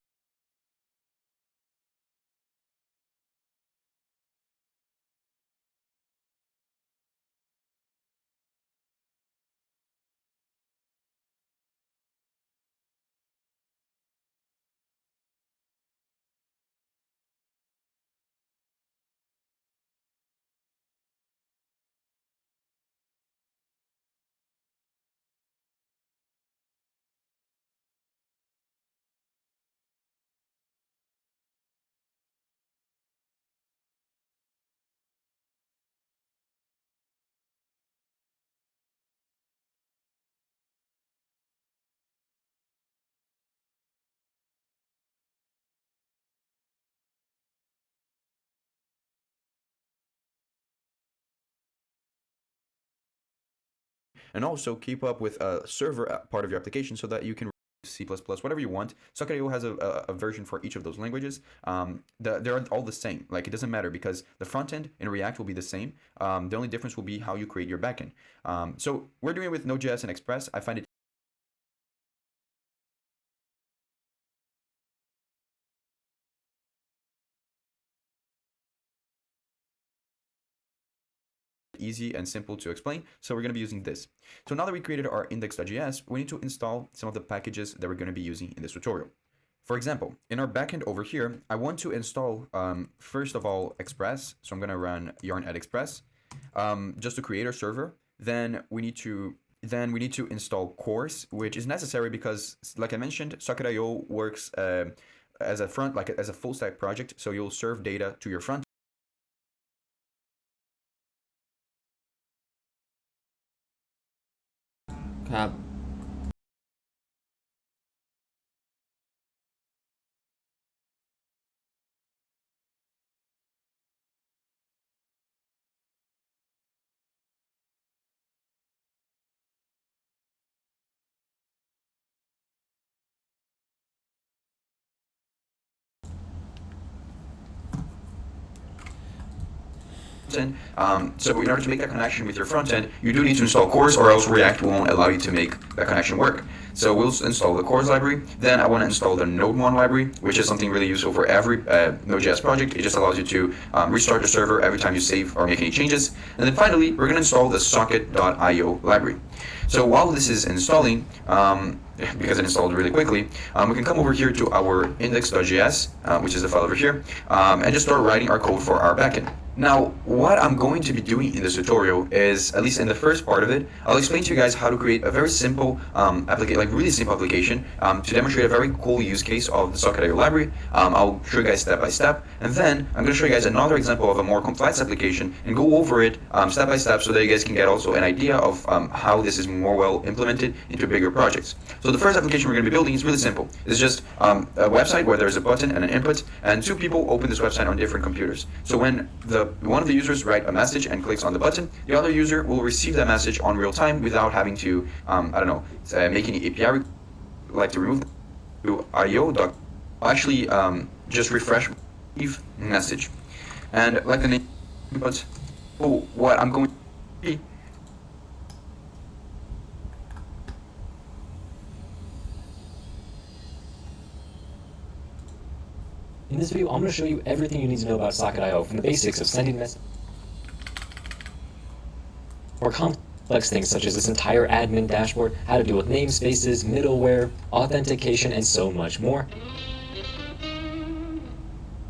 And also keep up with a server part of your application so that you can C++, whatever you want. Socket.io has a version for each of those languages. They're all the same. Like, it doesn't matter because the front end in React will be the same. The only difference will be how you create your backend. So we're doing it with Node.js and Express. I find it easy and simple to explain, so we're going to be using this. So now that we created our index.js, we need to install some of the packages that we're going to be using in this tutorial. For example, in our backend over here, I want to install first of all Express. So I'm going to run yarn add express just to create our server. Then we need to install course, which is necessary because, like I mentioned, Socket.io works as a full stack project. So you'll serve data to your front. So in order to make that connection with your front end, you do need to install Cores, or else React won't allow you to make that connection work. So we'll install the Cores library. Then I want to install the Node1 library, which is something really useful for every Node.js project. It just allows you to restart the server every time you save or make any changes. And then finally, we're going to install the Socket.io library. So while this is installing, because it installed really quickly, we can come over here to our index.js, which is the file over here, and just start writing our code for our backend. Now, what I'm going to be doing in this tutorial is, at least in the first part of it, I'll explain to you guys how to create a very simple really simple application to demonstrate a very cool use case of the Socket.io library. I'll show you guys step by step, and then I'm going to show you guys another example of a more complex application and go over it step by step so that you guys can get also an idea of how this is more well implemented into bigger projects. So the first application we're going to be building is really simple. It's just a website where there's a button and an input, and two people open this website on different computers. So when one of the users write a message and clicks on the button, the other user will receive that message on real time without having to, make any API, like to remove to IO. Actually, just refresh message, and like the name, but what I'm going to be. In this video, I'm going to show you everything you need to know about Socket.io, from the basics of sending messages, more complex things such as this entire admin dashboard, how to deal with namespaces, middleware, authentication, and so much more.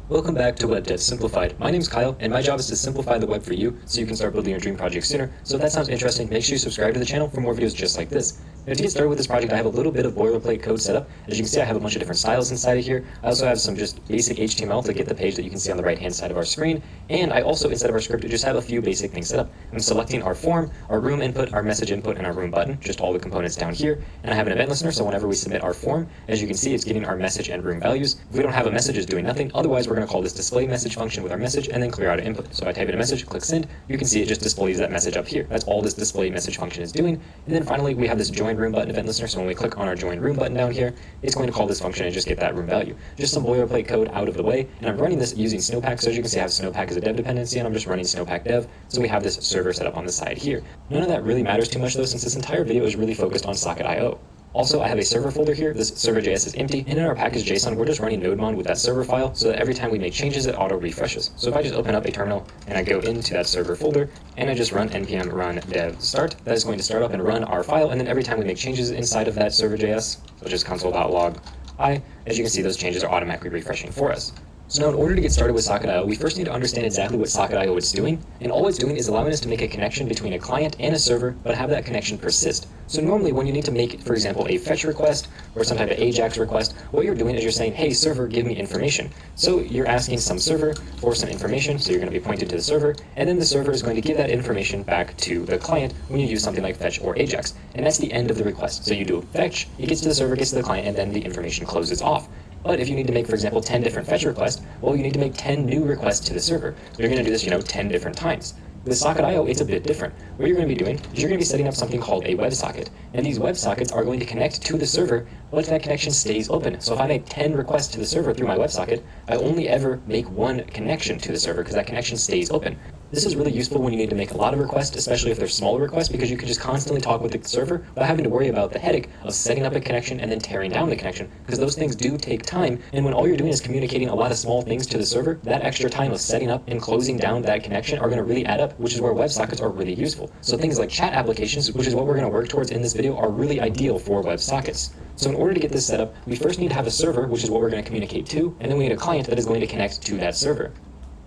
Welcome back to Web Dev Simplified. My name's Kyle, and my job is to simplify the web for you so you can start building your dream project sooner. So if that sounds interesting, make sure you subscribe to the channel for more videos just like this. Now, to get started with this project, I have a little bit of boilerplate code set up. As you can see, I have a bunch of different styles inside of here. I also have some just basic HTML to get the page that you can see on the right-hand side of our screen. And I also, inside of our script, just have a few basic things set up. I'm selecting our form, our room input, our message input, and our room button, just all the components down here. And I have an event listener, so whenever we submit our form, as you can see, it's getting our message and room values. If we don't have a message, it's doing nothing. Otherwise, we're going to call this display message function with our message and then clear out an input. So I type in a message, click send, you can see it just displays that message up here. That's all this display message function is doing. And then finally, we have this join room button event listener. So when we click on our join room button down here, it's going to call this function and just get that room value. Just some boilerplate code out of the way. And I'm running this using Snowpack. So as you can see, I have Snowpack as a dev dependency, and I'm just running Snowpack dev. So we have this server set up on the side here. None of that really matters too much though, since this entire video is really focused on Socket.io. Also, I have a server folder here. This server.js is empty, and in our package.json, we're just running nodemon with that server file so that every time we make changes, it auto refreshes. So if I just open up a terminal and I go into that server folder and I just run npm run dev start, that is going to start up and run our file. And then every time we make changes inside of that server.js, so just console.log I, as you can see, those changes are automatically refreshing for us. So now in order to get started with Socket.io, we first need to understand exactly what Socket.io is doing. And all it's doing is allowing us to make a connection between a client and a server, but have that connection persist. So normally when you need to make, for example, a fetch request or some type of AJAX request, what you're doing is you're saying, hey, server, give me information. So you're asking some server for some information, so you're going to be pointed to the server, and then the server is going to give that information back to the client when you use something like fetch or AJAX. And that's the end of the request. So you do a fetch, it gets to the server, gets to the client, and then the information closes off. But if you need to make, for example, 10 different fetch requests, well, you need to make 10 new requests to the server. So you're going to do this, 10 different times. With Socket.io, it's a bit different. What you're going to be doing is you're going to be setting up something called a WebSocket. And these WebSockets are going to connect to the server, but that connection stays open. So if I make 10 requests to the server through my WebSocket, I only ever make one connection to the server because that connection stays open. This is really useful when you need to make a lot of requests, especially if they're smaller requests, because you can just constantly talk with the server without having to worry about the headache of setting up a connection and then tearing down the connection, because those things do take time. And when all you're doing is communicating a lot of small things to the server, that extra time of setting up and closing down that connection are going to really add up, which is where WebSockets are really useful. So things like chat applications, which is what we're going to work towards in this video, are really ideal for WebSockets. So in order to get this set up, we first need to have a server, which is what we're going to communicate to, and then we need a client that is going to connect to that server.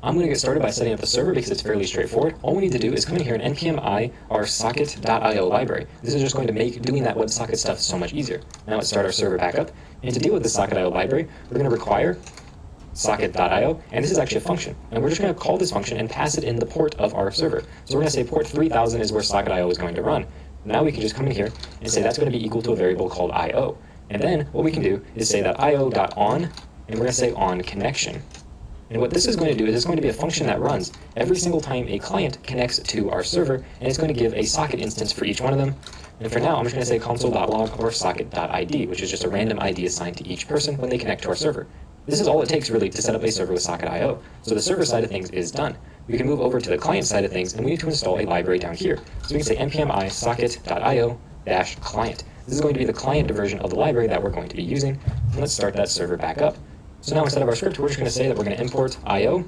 I'm going to get started by setting up the server because it's fairly straightforward. All we need to do is come in here and npm I our socket.io library. This is just going to make doing that WebSocket stuff so much easier. Now let's start our server back up. And to deal with the socket.io library, we're going to require socket.io, and this is actually a function. And we're just going to call this function and pass it in the port of our server. So we're going to say port 3000 is where socket.io is going to run. Now we can just come in here and say that's going to be equal to a variable called io. And then what we can do is say that io.on, and we're going to say on connection. And what this is going to do is it's going to be a function that runs every single time a client connects to our server, and it's going to give a socket instance for each one of them. And for now, I'm just going to say console.log or socket.id, which is just a random ID assigned to each person when they connect to our server. This is all it takes really to set up a server with Socket.io. So the server side of things is done. We can move over to the client side of things, and we need to install a library down here. So we can say npm I socket.io-client. This is going to be the client version of the library that we're going to be using. And let's start that server back up. So now instead of our script, we're just going to say that we're going to import IO. And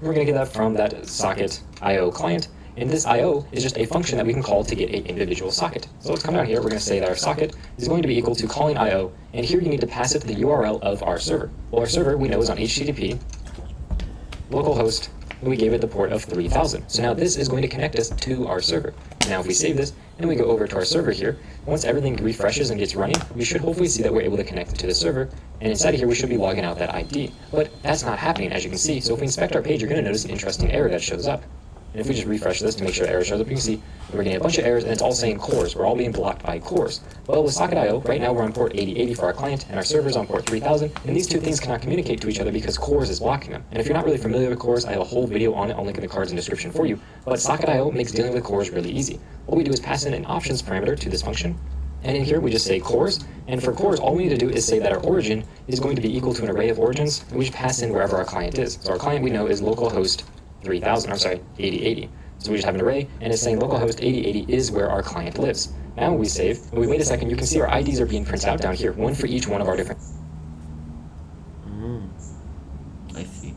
we're going to get that from that socket IO client. And this IO is just a function that we can call to get an individual socket. So let's come down here. We're going to say that our socket is going to be equal to calling IO. And here you need to pass it the URL of our server. Well, our server we know is on HTTP localhost and we gave it the port of 3000. So now this is going to connect us to our server. Now if we save this and we go over to our server here, once everything refreshes and gets running, we should hopefully see that we're able to connect to the server, and inside of here we should be logging out that ID. But that's not happening, as you can see. So if we inspect our page, you're going to notice an interesting error that shows up. And if we just refresh this to make sure error shows up, you can see we're getting a bunch of errors and it's all saying cores. We're all being blocked by cores. Well, with Socket.io, right now we're on port 8080 for our client and our server's on port 3000, and these two things cannot communicate to each other because cores is blocking them. And if you're not really familiar with cores, I have a whole video on it. I'll link in the cards and description for you. But Socket.io makes dealing with cores really easy. What we do is pass in an options parameter to this function. And in here we just say cores, and for cores all we need to do is say that our origin is going to be equal to an array of origins, and we just pass in wherever our client is. So our client we know is localhost 8080. So we just have an array, and it's saying localhost 8080 is where our client lives. Now when we save, when we wait a second, you can see our IDs are being printed out down here, one for each one of our different. I see.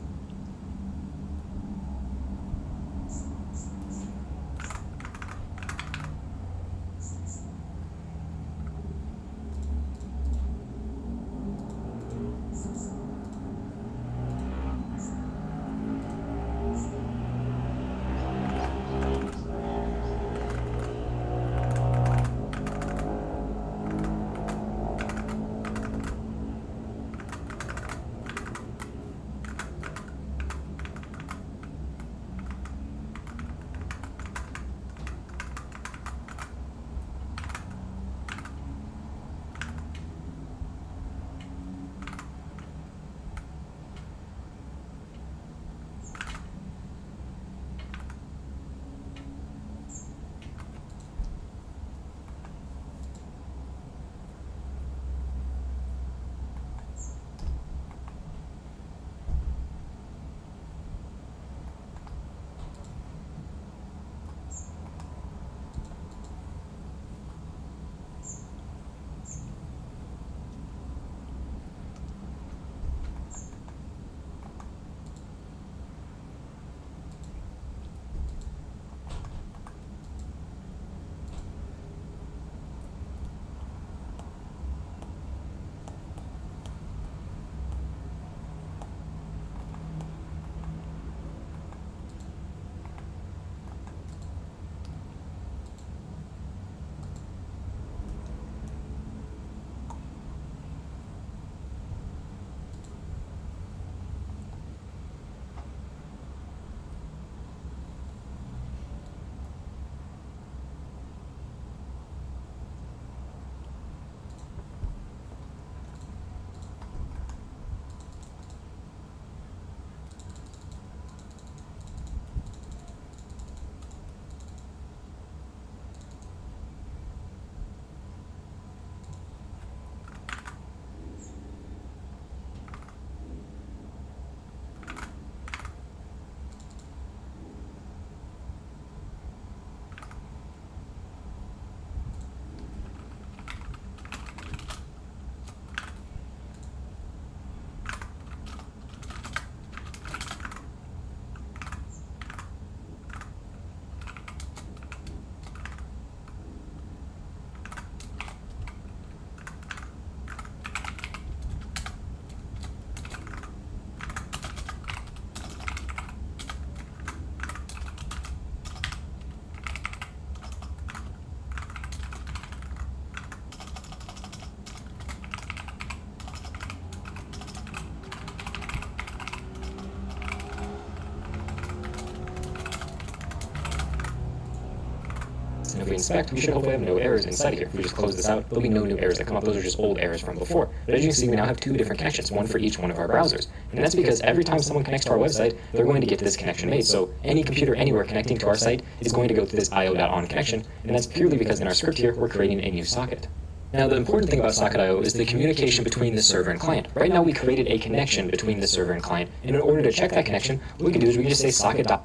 And if we inspect, we should hopefully have no errors inside of here. If we just close this out, there'll be no new errors that come up. Those are just old errors from before. But as you can see, we now have two different connections, one for each one of our browsers. And that's because every time someone connects to our website, they're going to get this connection made. So any computer anywhere connecting to our site is going to go through this io.on connection. And that's purely because in our script here, we're creating a new socket. Now, the important thing about Socket.io is the communication between the server and client. Right now, we created a connection between the server and client. And in order to check that connection, what we can do is we can just say socket.on.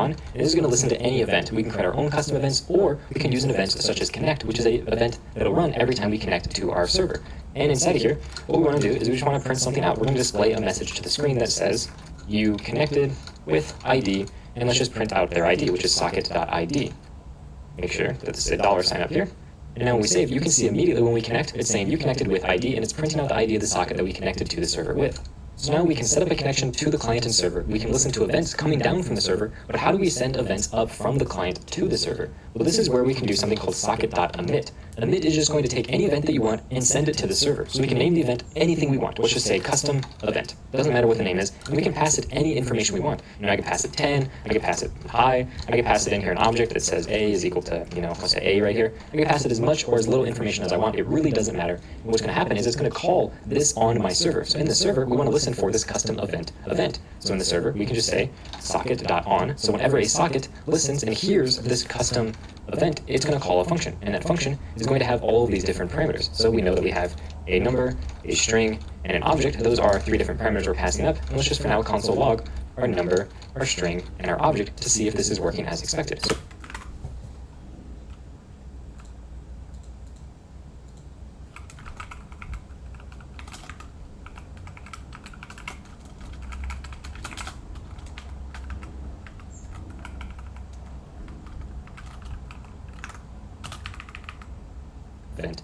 And this is going to listen to any event. We can create our own custom events, or we can use an event such as connect, which is an event that'll run every time we connect to our server. And inside of here, what we want to do is we just want to print something out. We're going to display a message to the screen that says, you connected with ID, and let's just print out their ID, which is socket.id. Make sure that this is a $sign up here. And now when we save, you can see immediately when we connect, it's saying you connected with ID, and it's printing out the ID of the socket that we connected to the server with. So now we can set up a connection to the client and server. We can listen to events coming down from the server, but how do we send events up from the client to the server? Well, this is where we can do something called socket.emit. Emit is just going to take any event that you want and send it to the server. So we can name the event anything we want. Let's just say custom event. Doesn't matter what the name is, and we can pass it any information we want. I can pass it 10, I can pass it hi, I can pass it in here an object that says A is equal to, let's say A right here. I can pass it as much or as little information as I want. It really doesn't matter. And what's going to happen is it's going to call this on my server. So in the server, we want to listen for this custom event. So in the server, we can just say socket.on. So whenever a socket listens and hears this custom event, it's going to call a function, and that function is going to have all of these different parameters. So we know that we have a number, a string, and an object. Those are 3 different parameters we're passing up. And let's just for now console log our number, our string, and our object to see if this is working as expected. So event.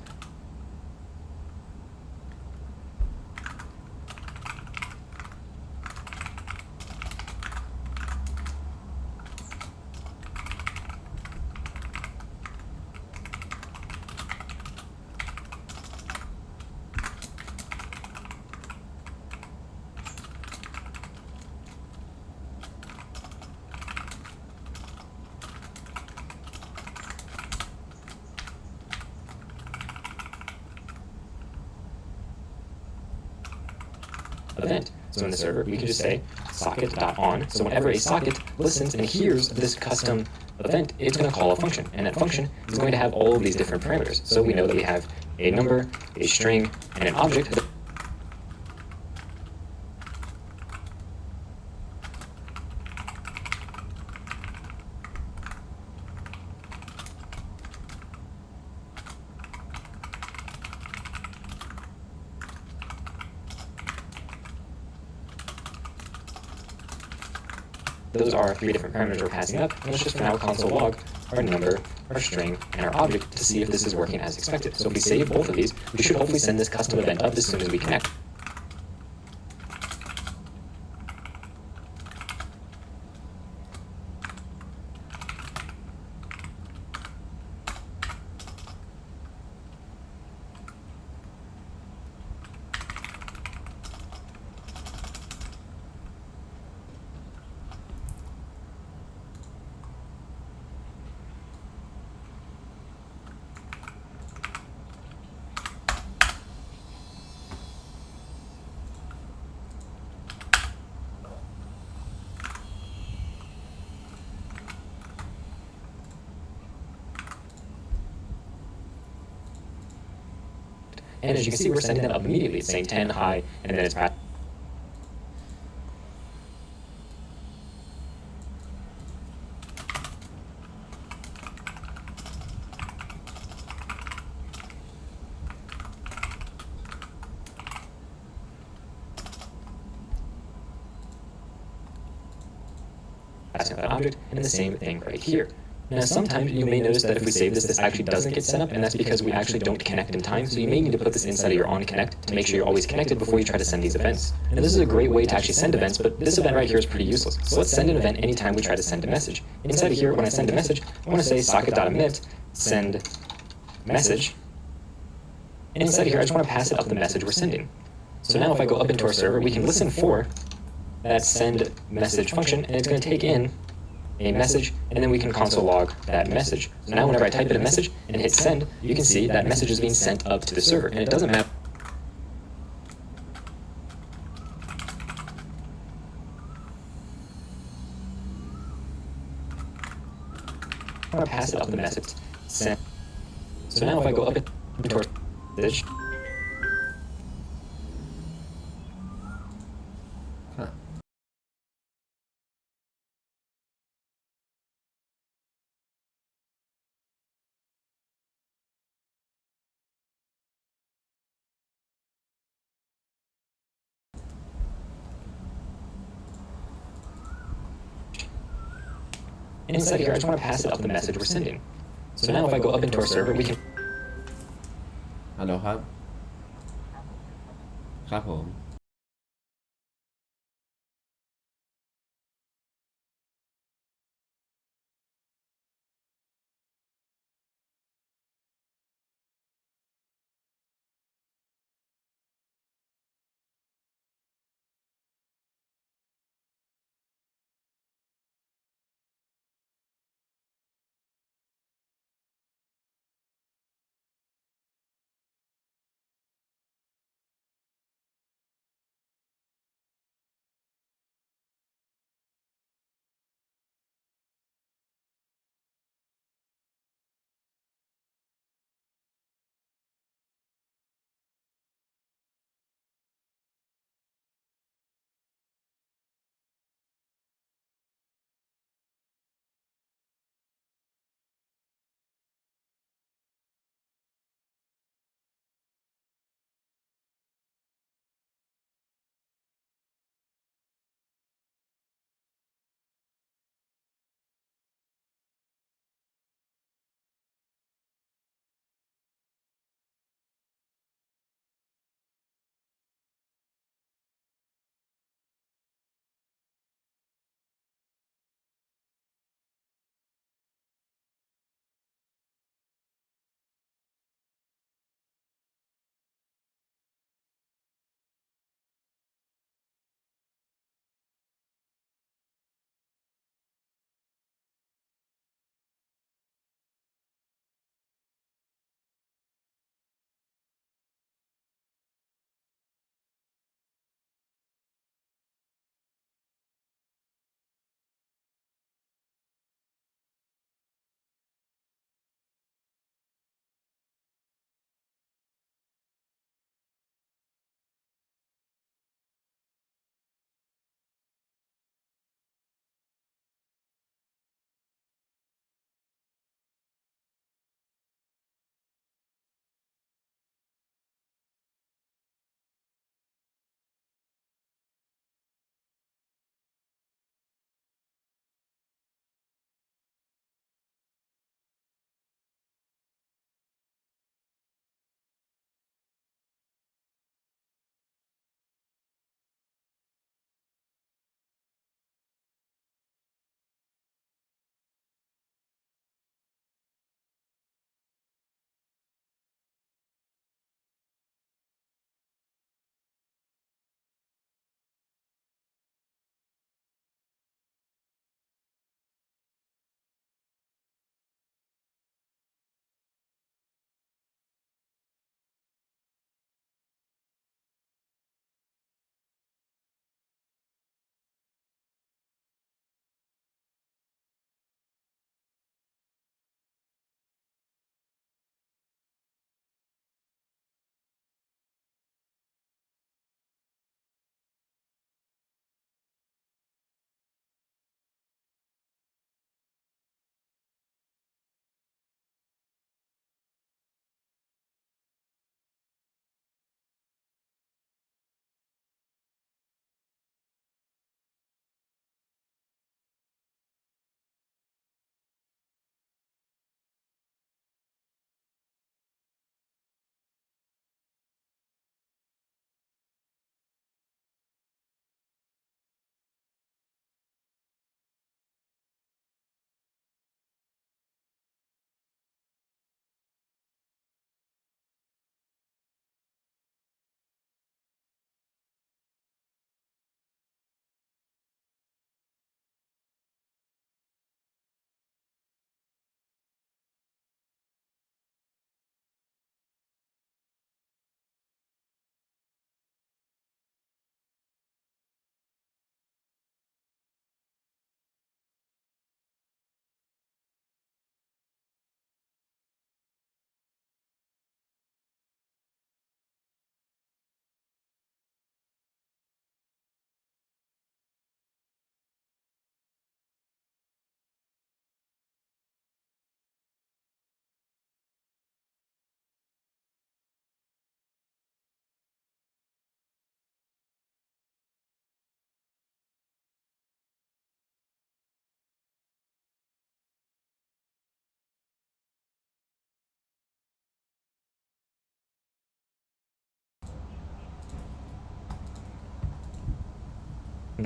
Event. So in the server, we can just say socket.on. So whenever a socket listens and hears this custom event, it's going to call a function, and that function is going to have all of these different parameters. So we know that we have a number, a string, and an object. Those are 3 different parameters we're passing up, and let's just for now console log our number, our string, and our object to see if this is working as expected. So if we save both of these, we should hopefully send this custom event up as soon as we connect. And as you can see, we're sending that up immediately. It's saying 10, hi, and then it's passed. Passing up an object, and the same thing right here. Now, sometimes you may notice that if we save this, this actually doesn't get set up, and that's because we actually don't connect in time. So you may need to put this inside of your on connect to make sure you're always connected before you try to send these events. And this is a great way to actually send events, but this event right here is pretty useless. So let's send an event anytime we try to send a message. Inside of here, when I send a message, I want to say socket.emit, send message. And inside of here, I just want to pass it up the message we're sending. So now if I go up into our server, we can listen for that send message function, and it's going to take in a message, and then we can console log that message. So now whenever I type in a message and hit send, you can see that message is being sent up to the server, and it doesn't matter. I want to pass it up the message, send. So now if I go up into our message, and inside here, I just want to pass it up the message we're sending. So now if I go up into our server, we can ฮัลโหลครับ ครับผม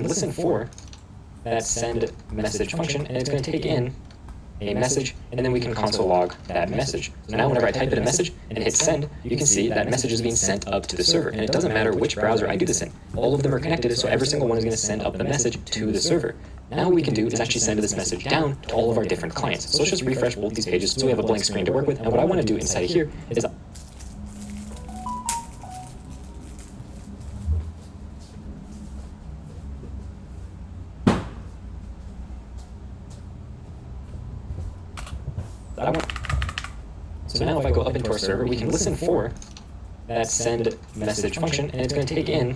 listen for that send message function, and it's going to take in a message, and then we can console log that message. So now whenever I type in a message and hit send, you can see that message is being sent up to the server. And it doesn't matter which browser I do this in. All of them are connected, so every single one is going to send up the message to the server. Now what we can do is actually send this message down to all of our different clients. So let's just refresh both these pages so we have a blank screen to work with. And what I want to do inside of here is so now if I go up into our server, we can listen for that send message function, and it's going to take in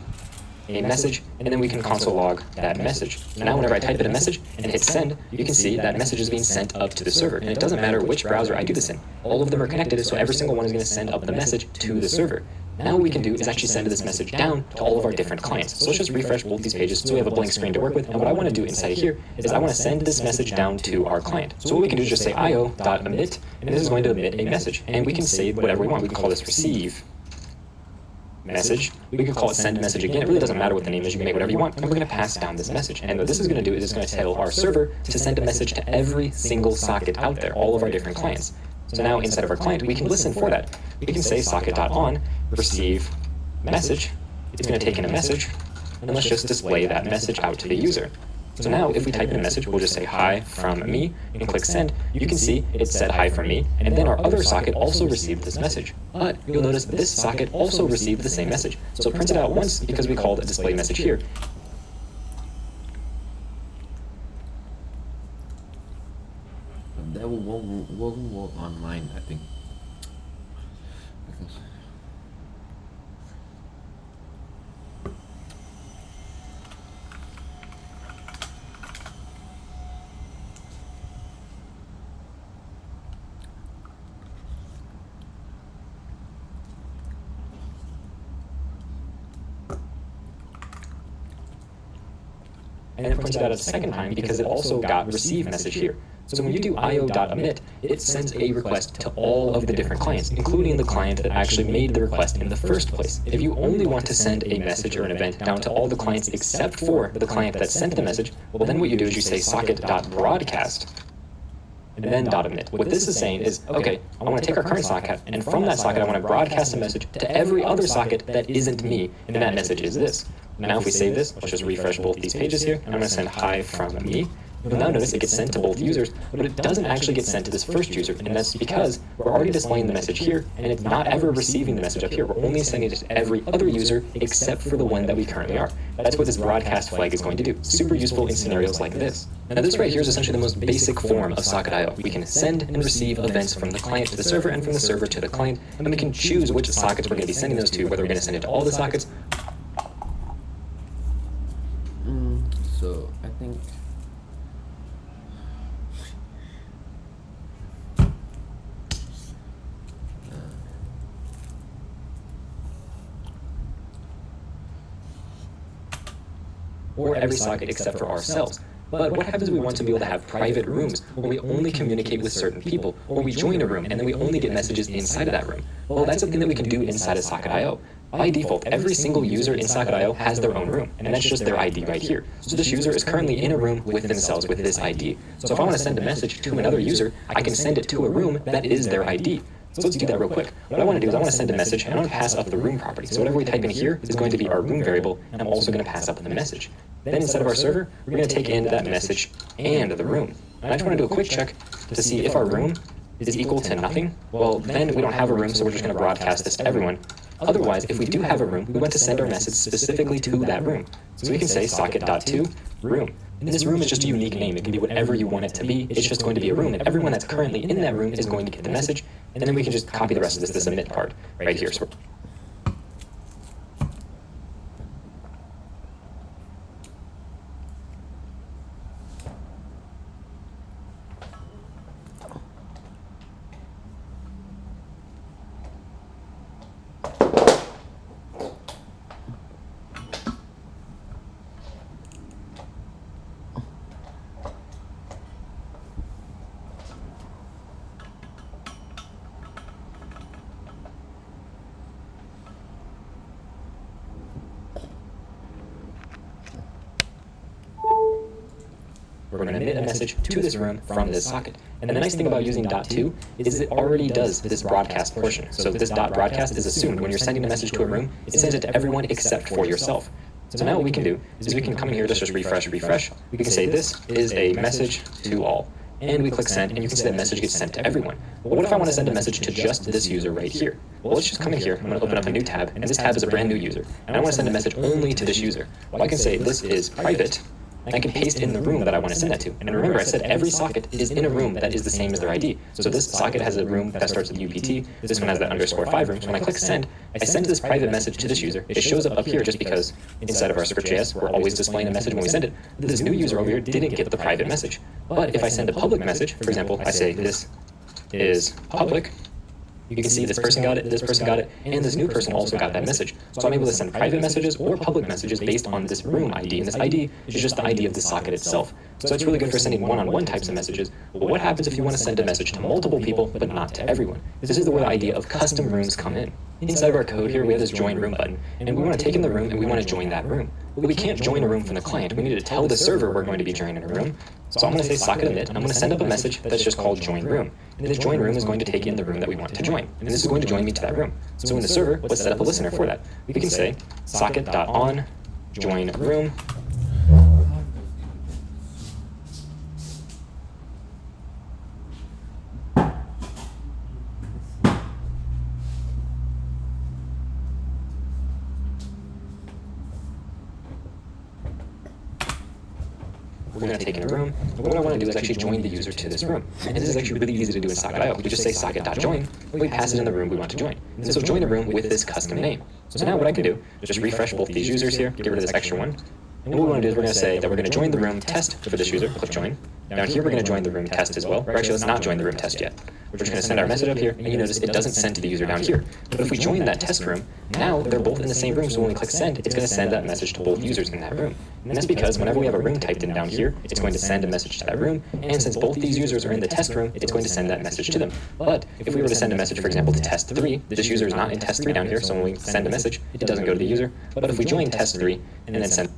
a message, and then we can console log that message. So now whenever I type in a message and hit send, you can see that message is being sent up to the server. And it doesn't matter which browser I do this in. All of them are connected, so every single one is going to send up the message to the server. Now what we can do is actually send this message down to all of our different clients. So let's just refresh both these pages so we have a blank screen to work with. And what I want to do inside here is I want to send this message down to our client. So what we can do is just say io.emit, and this is going to emit a message. And we can say whatever we want. We can call this receive message. We could call it send message again. It really doesn't matter what the name is. You can make whatever you want. And we're going to pass down this message. And what this is going to do is it's going to tell our server to send a message to every single socket out there, all of our different clients. So now inside of our client, we can listen for that. We can say socket.on receive message. It's going to take in a message, and let's just display that message out to the user. So now if we type in a message, we'll just say hi from me and click send. You can see it said hi from me, and then our other socket also received this message. But you'll notice this socket also received the same message. So it prints it out once because we called a display message here. But that won't work online, I think. Because and it prints it out a second time because it also got receive message here. So when you do io.emit, it sends a request to all of the different clients, including the client that actually made the request in the first place. If you only want to send a message or an event down to all the clients except for the client that sent the message, well then what you do is you say socket.broadcast and then .emit. What this is saying is, okay, I want to take our current socket, and from that socket I want to broadcast a message to every other socket that isn't me, and that message is this. Now if we save this, let's just refresh both these pages here, and I'm going to send hi from me. You'll now notice it gets sent to both users, but it doesn't actually get sent to this first user, and that's because we're already displaying the message here, and it's not ever receiving the message up here. We're only sending it to every other user except for the one that we currently are. That's what this broadcast flag is going to do. Super useful in scenarios like this. Now this right here is essentially the most basic form of socket.io. We can send and receive events from the client to the server and from the server to the client, and we can choose which sockets we're going to be sending those to, whether we're going to send it to all the sockets. So I think or every socket except for ourselves. But what happens if we want to be able to have private rooms where we only communicate with certain people, or we join a room and then we only get messages inside of that room? Well, that's something that we can do inside of socket.io. By default, every single user in socket.io has their own room, and that's just their ID right here. So this user is currently in a room with themselves with this ID. So if I want to send a message to another user, I can send it to a room that is their ID. So let's do that real quick. What I want to do is I want to send a message, and I want to pass up the room property. So whatever we type in here is going to be our room variable, and I'm also going to pass up the message. Then inside of our server, we're going to take in that message and the room. And I just want to do a quick check to see if our room is equal to nothing. Well, then we don't have a room, so we're just going to broadcast this to everyone. Otherwise, if we do have a room, we want to send our message specifically to that room. So we can say socket.to room. And this room is just a unique name. It can be whatever you want it to be. It's just going to be a room, and everyone that's currently in that room is going to get the message. And then we can just copy the rest of this emit part right here. So we're going to emit a message to this room from this socket. And the nice thing about using .2 is it already does this broadcast portion. So this .broadcast is assumed when you're sending a message to a room, it sends it to everyone except for yourself. So now what we can do is we can come in here, just refresh. We can say this is a message to all. And we click send, and you can see that message gets sent to everyone. But what if I want to send a message to just this user right here? Well, let's just come in here. I'm going to open up a new tab, and this tab is a brand new user. And I want to send a message only to this user. Well, I can say this is private, and I can paste in the room that I want to send that to. And remember, I said every socket is in a room that is the same as their ID. So this socket has a room that starts with UPT. This one has that _5 room. So when I click send, I send this private message to this user. It shows up here just because inside of our script.js, we're always displaying a message when we send it. This new user over here didn't get the private message. But if I send a public message, for example, I say this is public, you can see this person got it, and this new person also got that message. So I'm able to send private messages or public messages based on this room ID, and this ID is just the ID of the socket itself. So it's really good for sending one-on-one types of messages. But what happens if you want to send a message to multiple people, but not to everyone? This is where the idea of custom rooms come in. Inside of our code here, we have this join room button, and we want to take in the room and we want to join that room. But we can't join a room from the client. We need to tell the server we're going to be joining a room. So I'm going to say socket emit, and I'm going to send up a message that's just called join room. And this join room is going to take in the room that we want to join. And this is going to join me to that room. So in the server, let's set up a listener for that. We can say socket.on join room. We're going to take in a room, and what I want to do is actually join the user to this room. And this is actually really easy to do in socket.io. We just say socket.join, and we pass it in the room we want to join. And this will join the room with this custom name. So now what I can do is just refresh both these users here, get rid of this extra one. And what we want to do is we're going to say that we're going to join the room test for this user, click join. Down here we're going to join the room test as well. Or actually, let's not join the room test yet. We're just going to send our message up here, and you notice it doesn't send to the user down here. But if we join that test room, now they're both in the same room, so when we click send, it's going to send that message to both users in that room. And that's because whenever we have a room typed in down here, it's going to send a message to that room, and since both these users are in the test room, it's going to send that message to them. But if we were to send a message, for example, to test 3, this user is not in test 3 down here, so when we send a message, it doesn't go to the user. But if we join test 3 and then send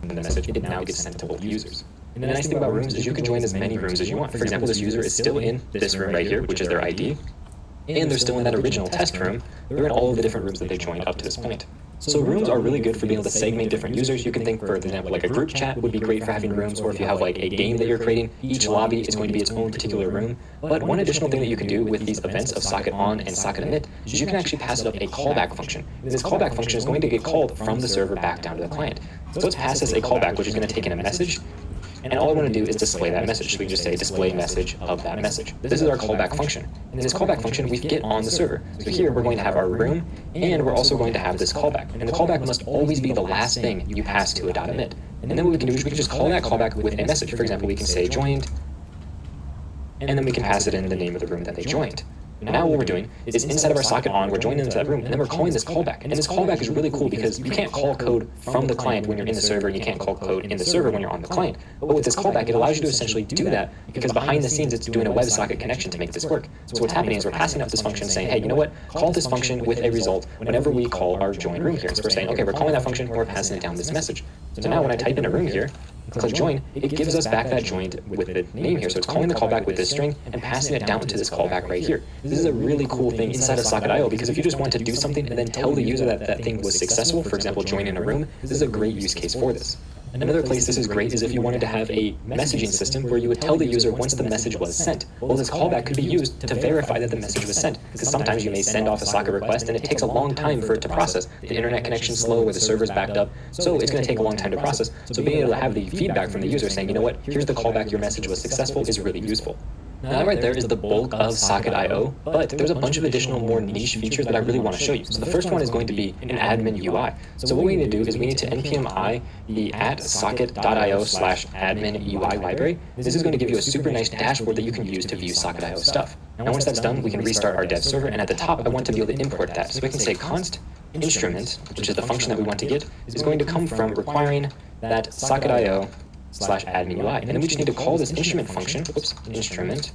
the message, it now gets sent to both users. And the nice thing about rooms is you can join as many rooms as you want. For example, this user is still in this room right here, which is their ID, and they're still in that original test room. They're in all of the different rooms that they joined up to this point. So rooms are really good for being able to segment different users. You can think, for example, like a group chat would be great for having rooms, or if you have like a game that you're creating, each lobby is going to be its own particular room. But one additional thing that you can do with these events of socket on and socket emit is you can actually pass it up a callback function. And this callback function is going to get called from the server back down to the client. So let's pass this a callback, which is going to take in a message. And all I want to do is display that message. So we can just say display message of that message. This is our callback function. And this callback function we get on the server. So here we're going to have our room, and we're also going to have this callback. And the callback must always be the last thing you pass to a .emit. And then what we can do is we can just call that callback with a message. For example, we can say joined, and then we can pass it in the name of the room that they joined. And now what we're doing is inside of our socket on, we're joining into that room, and then we're calling this callback. And this callback is really cool because you can't call code from the client when you're in the server, and you can't call code in the server when you're on the client. But with this callback, it allows you to essentially do that because behind the scenes, it's doing a WebSocket connection to make this work. So what's happening is we're passing up this function saying, hey, you know what? Call this function with a result whenever we call our join room here. So we're saying, okay, we're calling that function, and we're passing it down this message. So now when I type in a room here, click join, it gives us back that joined with the name here. So it's calling the callback with this string and passing it down to this callback right here. This is a really cool thing inside of socket.io because if you just want to do something and then tell the user that that thing was successful, for example, joining a room, this is a great use case for this. Another place this is great is if you wanted to have a messaging system where you would tell the user once the message was sent. Well, this callback could be used to verify that the message was sent, because sometimes you may send off a socket request and it takes a long time for it to process. The internet connection's slow or the server's backed up, so it's going to take a long time to process. So being able to have the feedback from the user saying, you know what, here's the callback, your message was successful, is really useful. Now that right there is the bulk of Socket.io, but there's a bunch of additional more niche features that I really want to show you. So the first one is going to be an admin UI. So what we need to do is we need to npm the @socket.io/admin UI library. This is going to give you a super nice dashboard that you can use to view Socket.io stuff. Now once that's done, we can restart our dev server, and at the top, I want to be able to import that. So we can say const instrument, which is the function that we want to get, is going to come from requiring that Socket.io/admin UI. And then we just need to call this instrument function, instrument.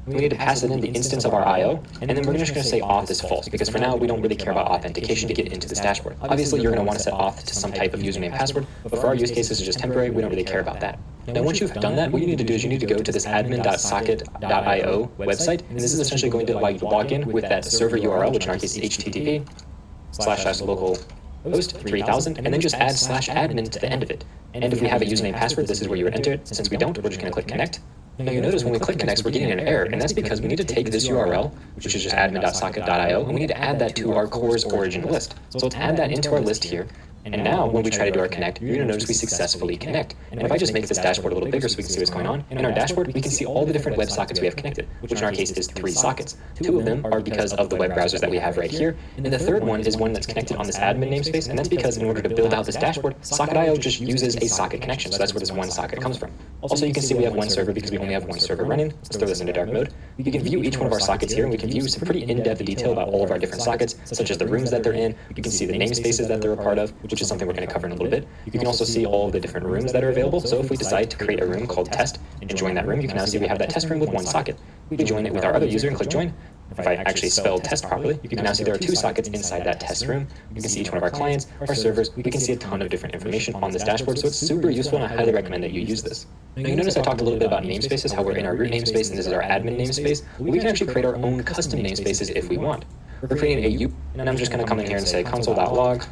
We need to pass it in the instance of our IO, and then we're just going to say auth is false, because for now we don't really care about authentication to get into this dashboard. Obviously, you're going to want to set auth to some type of username password, but for our use cases, it's just temporary. We don't really care about that. Now, once you've done that, what you need to do is you need to go to this admin.socket.io website, and this is essentially going to allow you to log in with that server URL, which in our case is http://localhost 3000, and then just add /admin to the end of it. And if we have a username password, this is where you would enter it. Since we don't, we're just going to click connect. Now you notice when we click connect, we're getting an error, and that's because we need to take this URL, which is just admin.socket.io, and we need to add that to our core's origin list. So let's add that into our list here. And now when we try to do our connect, you're going to notice we successfully connect. And if I just make this dashboard a little bigger so we can see what's going on, in our dashboard, we can see all the different web sockets we have connected, which in our case is 3 sockets. 2 of them are because of the web browsers that we have right here. And the third one is one that's connected on this admin namespace. And that's because in order to build out this dashboard, Socket.io just uses a socket connection. So that's where this one socket comes from. Also, you can see we have one server because we only have one server running. Let's throw this into dark mode. We can view each one of our sockets here, and we can view some pretty in-depth detail about all of our different sockets, such as the rooms that they're in. You can see the namespaces that they're a part of, which is something we're going to cover in a little bit. You can also see all the different rooms that are available. So if we decide to create a room called test and join that room, you can now see we have that test room with one socket. We join it with our other user and click join. If I actually spelled test properly, you can now see there are 2 sockets inside that test room. You can see each one of our clients, our servers. We can see a ton of different information on this dashboard, so it's super useful, and I highly recommend that you use this. Now you notice I talked a little bit about namespaces, how we're in our root namespace, and this is our admin namespace. We can actually create our own custom namespaces if we want. We're creating a U, and I'm just going to come in here and say console.log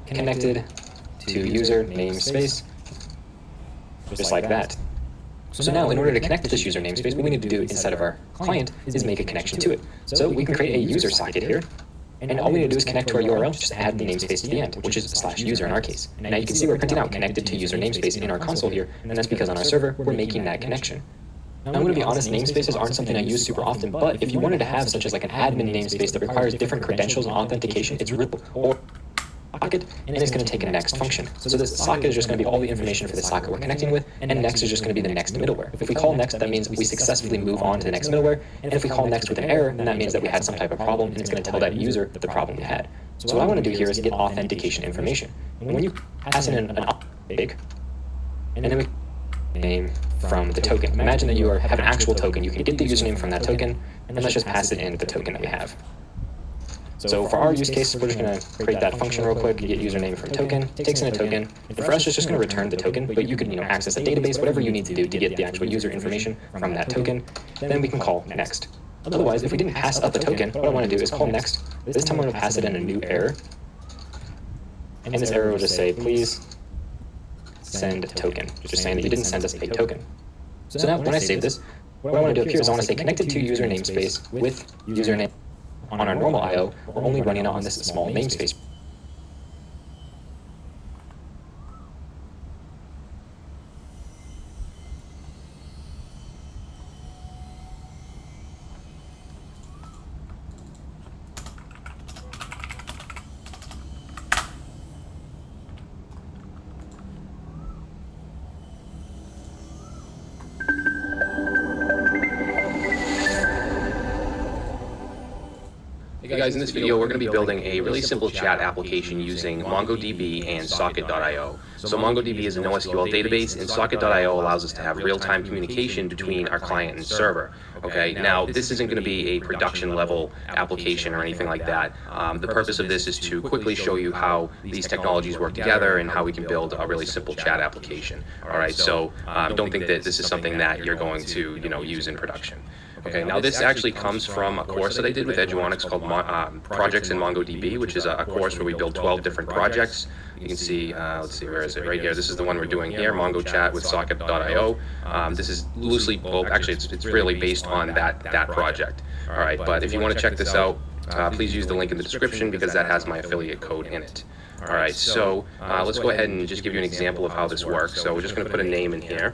connected to user namespace, just like that. So now, in order to connect to this user namespace, what we need to do inside of our client is make a connection to it. So we can create a user socket here, and all we need to do is connect to our URL, just add the namespace to the end, which is /user in our case. And now you can see we're printing out connected to user namespace in our console here, and that's because on our server, we're making that connection. Now, I'm going to be honest, namespaces aren't something I use super often, but if you wanted to have such as like an admin namespace that requires different credentials and authentication, it's really or socket, and it's going to take a next function. So this socket is just going to be all the information for the socket we're connecting with, and next is just going to be the next middleware. If we call next, that means we successfully move on to the next middleware, and if we call next with an error, then that means that we had some type of problem, and it's going to tell that user the problem we had. So what I want to do here is get authentication information. And when you pass in an auth, and then we name from the token. Imagine that you have an actual token. You can get the username from that token, and let's just pass it in the token that we have. So for our use case, we're just going to create that function real quick, get username from token, takes in a token, and for us, it's just going to return the token, but you could, access a database, whatever you need to do to get the actual user information from that token, then we can call next. Otherwise, if we didn't pass up the token, what I want to do is call next. This time I'm going to pass it in a new error, and this error will just say, please send token, just saying that you didn't send us a token. So now when I save this, what I want to do up here is I want to say connected to user namespace with username. On our normal IO, we're only running on this small namespace. Hey guys, in this video we're going to be building a really simple chat application using MongoDB and Socket.io. So MongoDB is a NoSQL database, and Socket.io allows us to have real-time communication between our client and server. Okay, now this isn't going to be a production level application or anything like that. The purpose of this is to quickly show you how these technologies work together and how we can build a really simple chat application. All right, so don't think that this is something that you're going to use in production. Okay, now this actually comes from a course that I did with Eduonix called Projects in MongoDB, which is a course where we build 12 different projects. You can see, let's see, where is it? Right here. This is the one we're doing here, Mongo Chat with Socket.io. This is loosely, well, actually, it's really based on that project. All right, but if you want to check this out, please use the link in the description because that has my affiliate code in it. All right, so let's go ahead and just give you an example of how this works. So we're just going to put a name in here.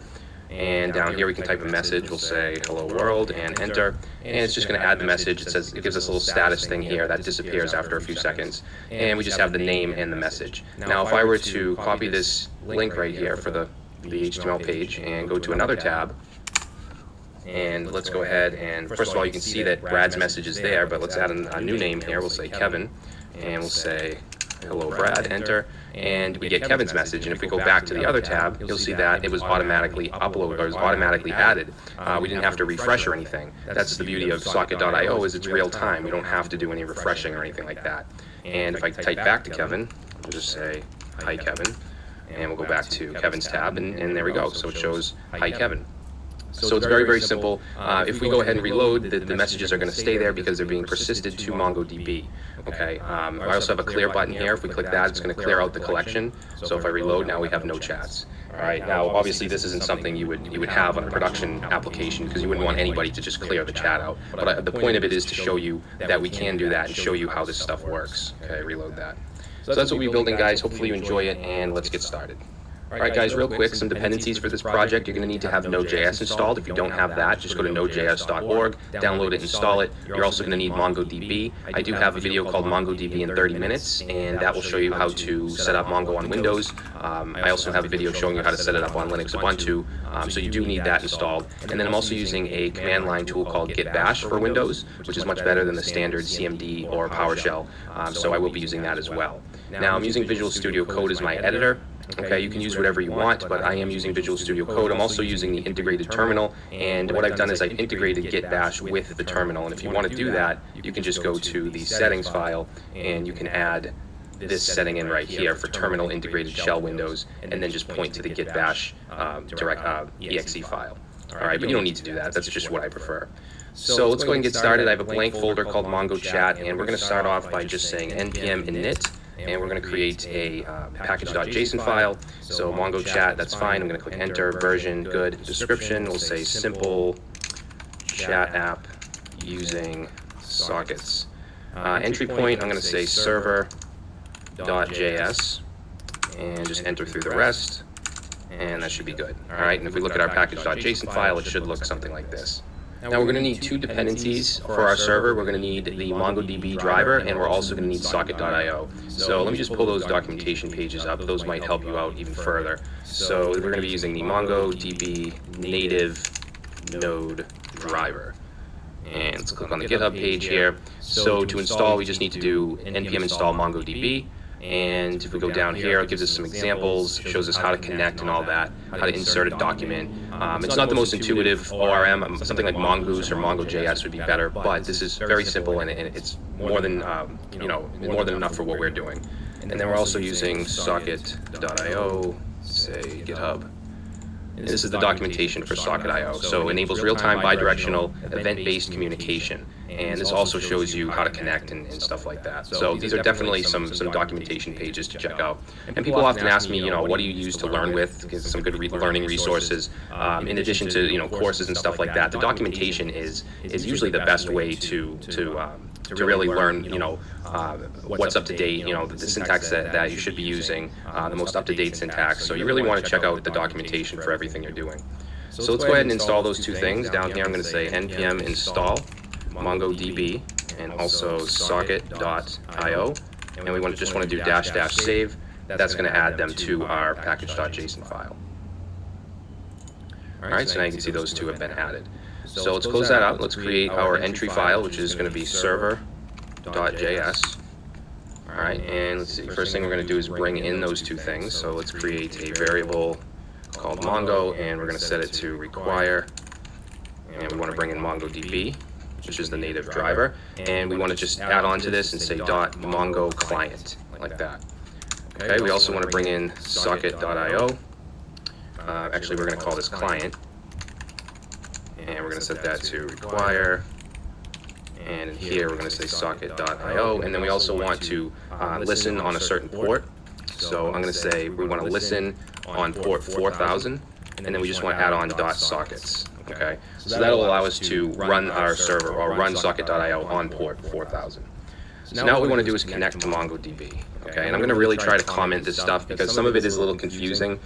And down here we can type a message. We'll say hello world and enter. And it's just going to add the message. It gives us a little status thing here that disappears after a few seconds. And we just have the name and the message. Now if I were to copy this link right here for the HTML page and go to another tab, and let's go ahead and first of all you can see that Brad's message is there, but let's add a new name here. We'll say Kevin, and we'll say hello Brad, enter, and we get Kevin's message. And if we go back to the other tab, you'll see that it was automatically uploaded, or it was automatically added. We didn't have to refresh or anything. That's the beauty of socket.io, is it's real time. We don't have to do any refreshing or anything like that. And if I type back to Kevin, we'll just say hi Kevin, and we'll go back to Kevin's tab, and there we go. So it shows hi Kevin. So it's very, very simple. If we go ahead and reload, the messages are going to stay there because they're being persisted to MongoDB. Okay. I also have a clear button here. If we click that, it's going to clear out the collection. So if I reload, now we have no chats. All right. Now, obviously, this isn't something you would have on a production application because you wouldn't want anybody to just clear the chat out. But the point of it is to show you that we can do that and show you how this stuff works. Okay. Reload that. So that's what we're building, guys. Hopefully you enjoy it, and let's get started. Alright guys, real quick, some dependencies for this project. You're going to need to have Node.js installed. If you don't have that, just go to nodejs.org, download it, install it. You're also going to need MongoDB. I do have a video called MongoDB in 30 minutes, and that will show you how to set up Mongo on Windows. I also have a video showing you how to set it up on Linux Ubuntu, so you do need that installed. And then I'm also using a command line tool called Git Bash for Windows, which is much better than the standard CMD or PowerShell, so I will be using that as well. Now I'm using Visual Studio Code as my editor. Okay, you can use whatever you want, but I am using Visual Studio Code. I'm also using the integrated terminal, and what I've done is I've integrated Git Bash with the terminal. And if you want to do that, you can just go to the settings file, and you can add this setting in right here for terminal integrated shell windows, and then just point to the Git Bash exe file. All right, but you don't need to do that. That's just what I prefer. So let's go ahead and get started. I have a blank folder called Mongo Chat, and we're going to start off by just saying npm init. And we're going to create a package.json file. So Mongo Chat, that's fine. I'm going to click enter, version, good. Description, we'll say simple chat app using sockets. Entry point, I'm going to say server.js, and just enter through the rest, and that should be good. All right, and if we look at our package.json file, it should look something like this. Now we're going to need two dependencies for our server. We're going to need the MongoDB driver, and we're also going to need socket.io. So let me just pull those documentation pages up. Those might help you out even further. So we're going to be using the MongoDB native node driver. And let's click on the GitHub page here. So to install, we just need to do npm install MongoDB. And if we go down here, it gives us some examples, shows us how to connect and all that, how to insert a document. It's not the most intuitive ORM. Something like Mongoose or MongoJS would be better, but this is very simple, and it's more than more than enough for what we're doing. And then we're also using socket.io, say GitHub. And this is the documentation for socket.io. So it enables real-time bidirectional event-based communication. And this also shows you how to connect and stuff like that. So these are definitely some documentation pages to check out. And people often ask me, what do you use to learn with? Because some good learning resources. In addition to courses and stuff like that, the documentation is usually the best way to really learn, what's up to date, the syntax that you should be using, the most up-to-date syntax. So you really want to check out the documentation for everything you're doing. So let's go ahead and install those two things. Down here, I'm going to say npm install MongoDB and also socket.io, and we just want to do -- save. That's going to add them to our package.json file. All right, so now you can see those two have been added. So let's close that out. Let's create our entry file, which is going to be server.js. All right, and let's see. First thing we're going to do is bring in those two things. So let's create a variable called Mongo, and we're going to set it to require. And we want to bring in MongoDB, which is the native driver. And we want to just add on to this and say .mongo client, like that. Okay, we also want to bring in socket.io. Actually, we're going to call this client. And we're going to set that to require. And in here, we're going to say socket.io. And then we also want to listen on a certain port. So I'm going to say we want to listen on port 4000. And then we just want to add on .sockets. Okay, so that'll allow us to run our server or run socket.io on port 4000. So now what we want to do is connect to MongoDB, okay? And I'm going to really try to comment this stuff because some of it is a little confusing.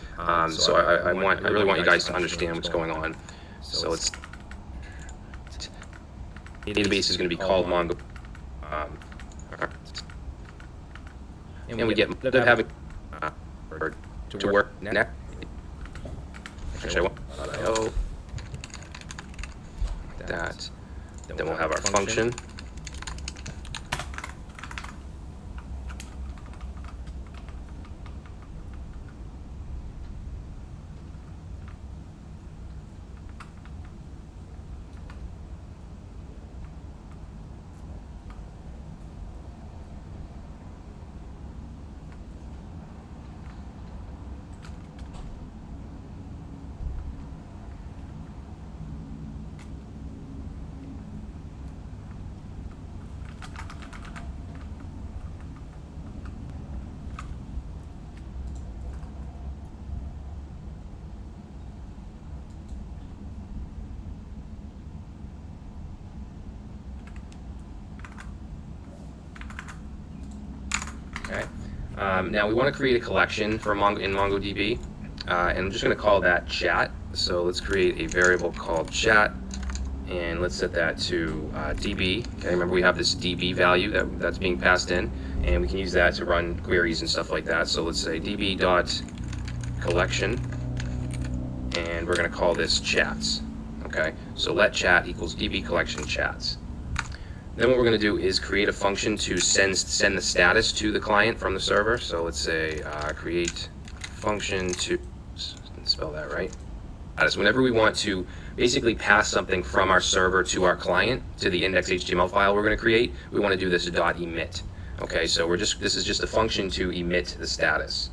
So I really want you guys to understand what's going on. So it's database is going to be called Mongo, and we get having to work next. Actually, I want that. Then we'll have our function. Okay. Now we want to create a collection for in MongoDB, and I'm just going to call that chat. So let's create a variable called chat, and let's set that to DB. Okay, remember we have this DB value that's being passed in, and we can use that to run queries and stuff like that. So let's say db.collection, and we're going to call this chats. Okay, so let chat equals DB collection chats. Then what we're going to do is create a function to send the status to the client from the server. So let's say create function to spell that right. So whenever we want to basically pass something from our server to our client to the index.html file we're going to create, we want to do this .emit. Okay, so this is just a function to emit the status.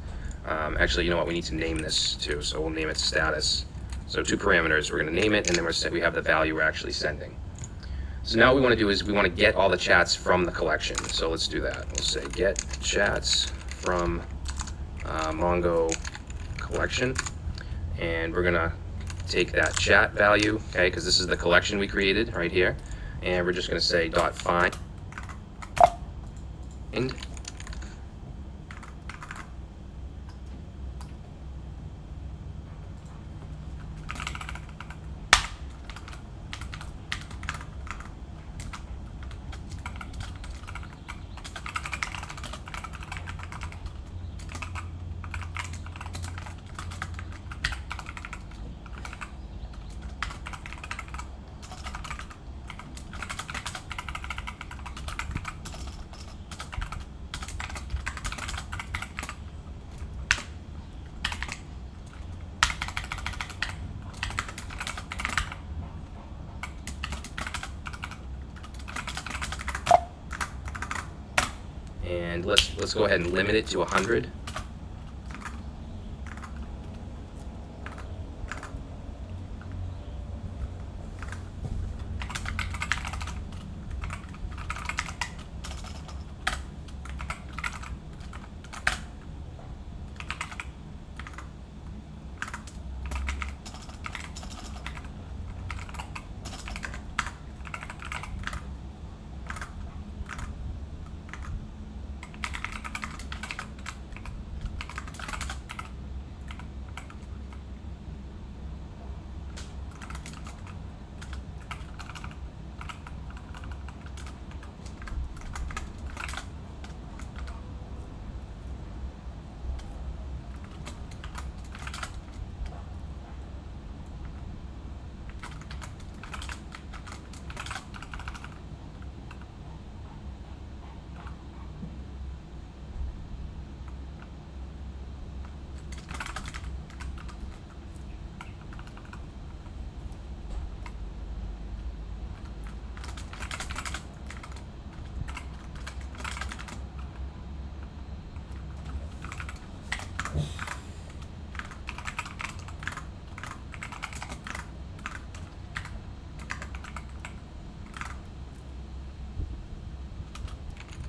Actually, you know what? We need to name this too. So we'll name it status. So 2 parameters. We're going to name it, and then we have the value we're actually sending. So now what we want to do is we want to get all the chats from the collection. So let's do that. We'll say get chats from Mongo collection, and we're going to take that chat value, okay, because this is the collection we created right here, and we're just going to say .find. And let's go ahead and limit it to 100.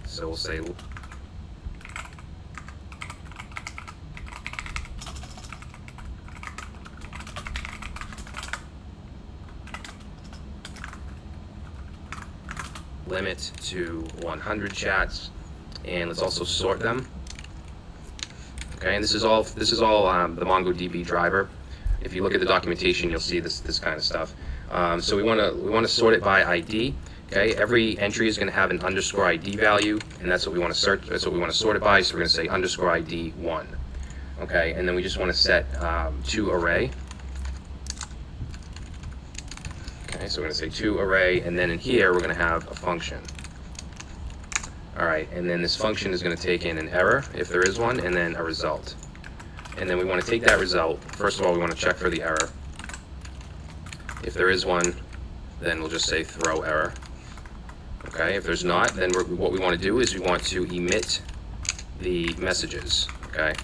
So we'll say limit to 100 chats, and let's also sort them. Okay, and this is all the MongoDB driver. If you look at the documentation, you'll see this kind of stuff. So we want to sort it by ID. Okay, every entry is going to have an underscore ID value, and that's what we want to search. That's what we want to sort it by. So we're going to say underscore ID 1. Okay, and then we just want to set to array. Okay, so we're going to say to array, and then in here we're going to have a function. All right, and then this function is going to take in an error, if there is one, and then a result. And then we want to take that result. First of all, we want to check for the error. If there is one, then we'll just say throw error. Okay, if there's not, then what we want to do is we want to emit the messages. Okay.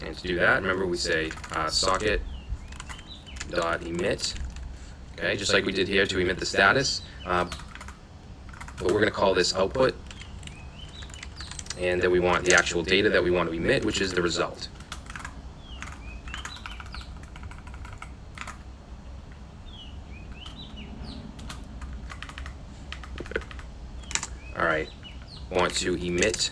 And to do that, remember we say socket dot emit. Okay, just like we did here to emit the status. But we're going to call this output. And then we want the actual data that we want to emit, which is the result. All right, want to emit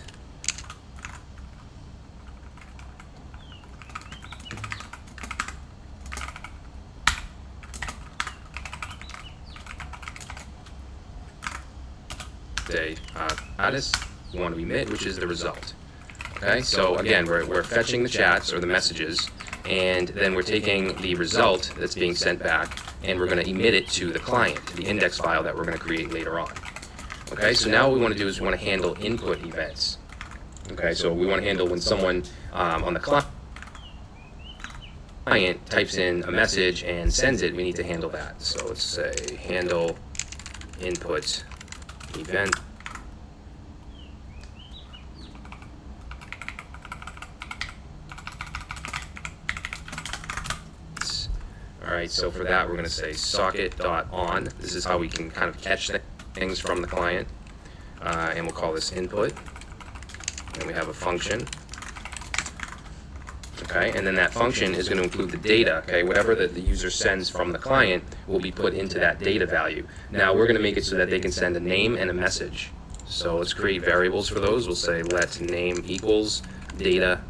status, we want to emit, which is the result. Okay, so again, we're fetching the chats or the messages, and then we're taking the result that's being sent back, and we're going to emit it to the client, to the index file that we're going to create later on. Okay, so now what we want to do is we want to handle input events. Okay, so we want to handle when someone on the client types in a message and sends it, we need to handle that. So let's say handle input event. All right, so for that, we're going to say socket.on. This is how we can kind of catch things from the client. And we'll call this input. And we have a function. Okay, and then that function is going to include the data. Okay, whatever the user sends from the client will be put into that data value. Now we're going to make it so that they can send a name and a message. So let's create variables for those. We'll say let name equals data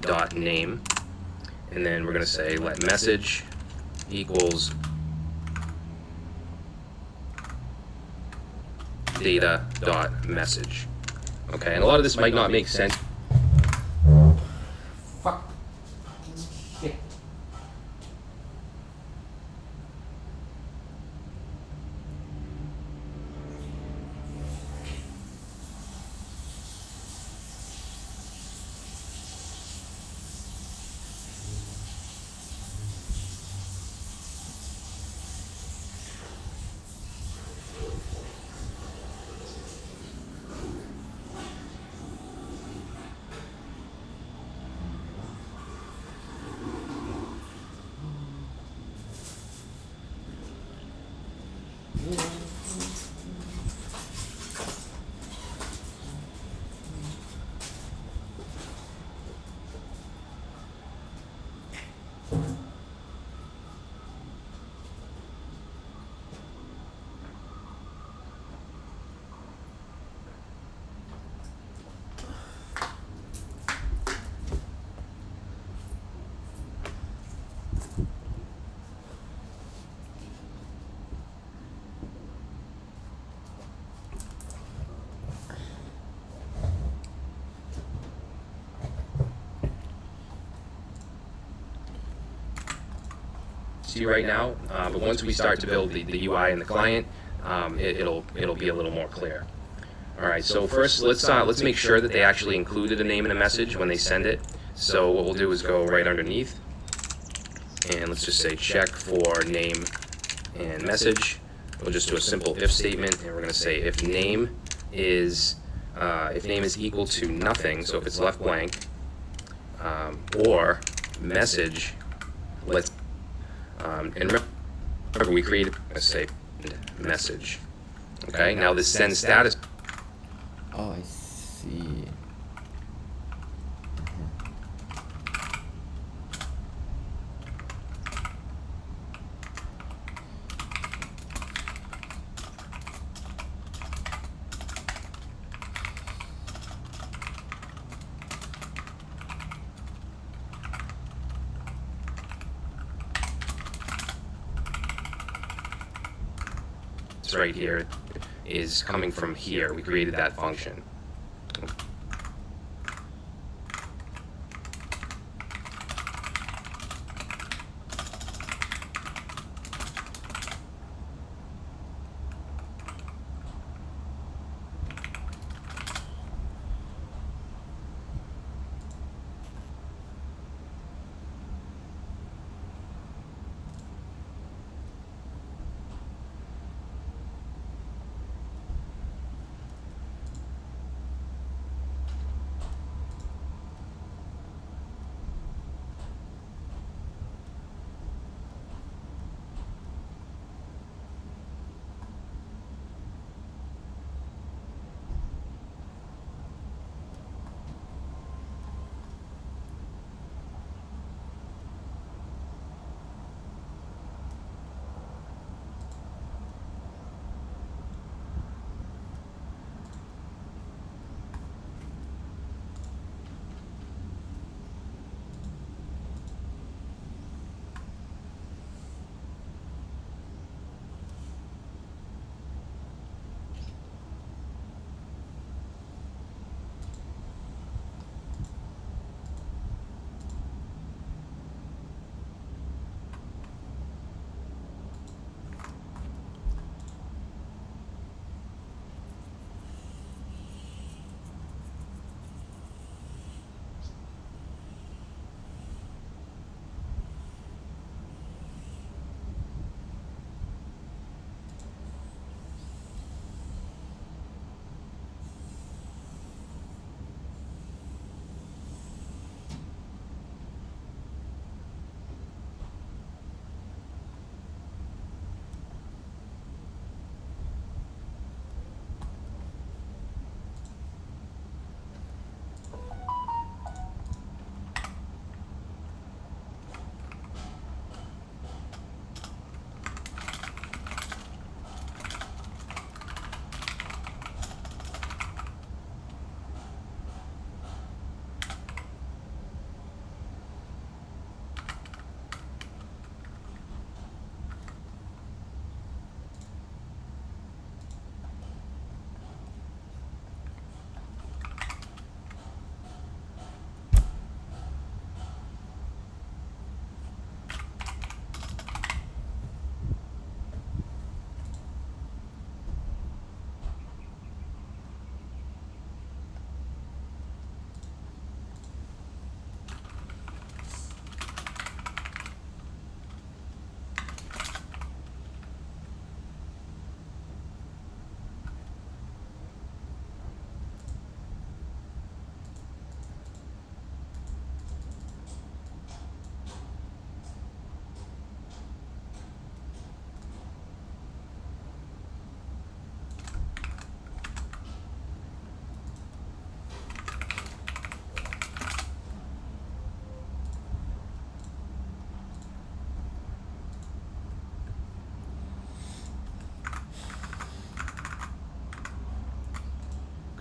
dot name, and then we're going to say let message equals data dot message. Okay, and a lot of this might not make sense. Fuck. Shit. See right now, but once we start to build the UI and the client, it'll be a little more clear. All right, so first let's make sure that they actually included a name and a message when they send it. So what we'll do is go right underneath, and let's just say check for name and message. We'll just do a simple if statement, and we're going to say if name is equal to nothing, so if it's left blank, or message, and remember we created a say message. Okay, now this send status. Oh, I see. Right here is coming from here. We created that function.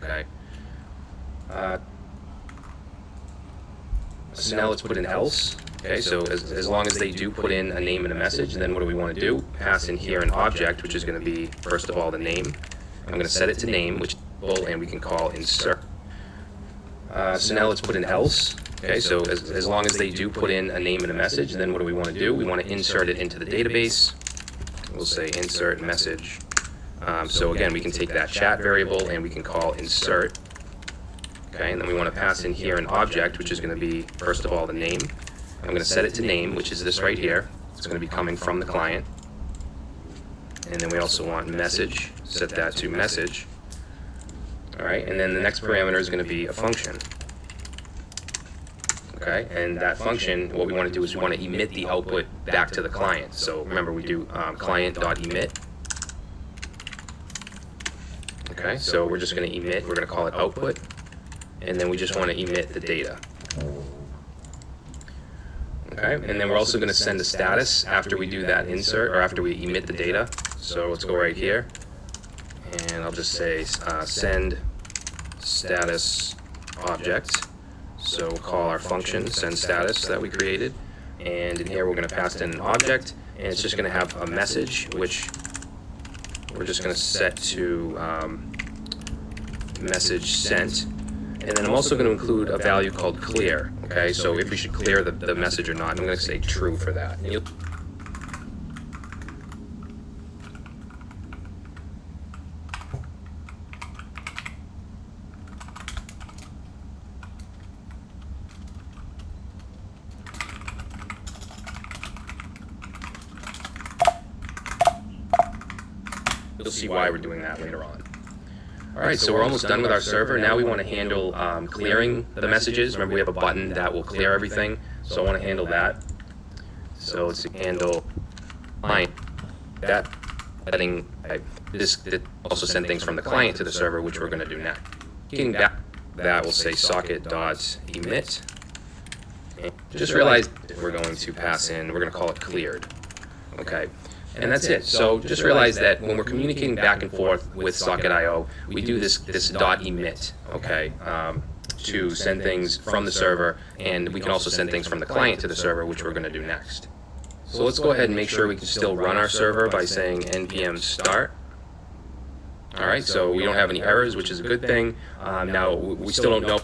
Okay. So now let's put in else. Okay, so as long as they do put in a name and a message, then what do we want to do? Pass in here an object, which is going to be, first of all, the name. I'm going to set it to name, which and we can call insert. So now let's put in else. Okay, so as long as they do put in a name and a message, then what do we want to do? We want to insert it into the database. We'll say insert message. So again, we can take that chat variable and we can call insert. Okay, and then we want to pass in here an object, which is going to be, first of all, the name. I'm going to set it to name, which is this right here. It's going to be coming from the client. And then we also want message. Set that to message. All right, and then the next parameter is going to be a function. Okay, and that function, what we want to do is we want to emit the output back to the client. So remember, we do client.emit. Okay, so we're just going to emit, we're going to call it output, and then we just want to emit the data. Okay, and then we're also going to send a status after we do that insert, or after we emit the data. So let's go right here, and I'll just say send status object. So we'll call our function send status that we created, and in here we're going to pass in an object, and it's just going to have a message, which we're just going to set to message sent. And then I'm also going to include a value called clear. Okay, so if we should clear the message or not, I'm going to say true for that. And you'll see why we're doing that later on. All right, so we're almost done with our server. Now we want to handle clearing the messages. Remember, we have a button that will clear everything. So I want to handle that. So let's handle client. That letting this also send things from the client to the server, which we're going to do next. Getting back that, we'll say socket.emit. And just realize we're going to pass in, we're going to call it cleared. Okay. And that's it. So just realize that when we're communicating back and forth with socket.io, we do this .emit, okay, to send things from the server, and we can also send things from the client to the server, which we're going to do next. So let's go ahead and make sure we can still run our server by saying npm start. All right, so we don't have any errors, which is a good thing. Now, we still don't know.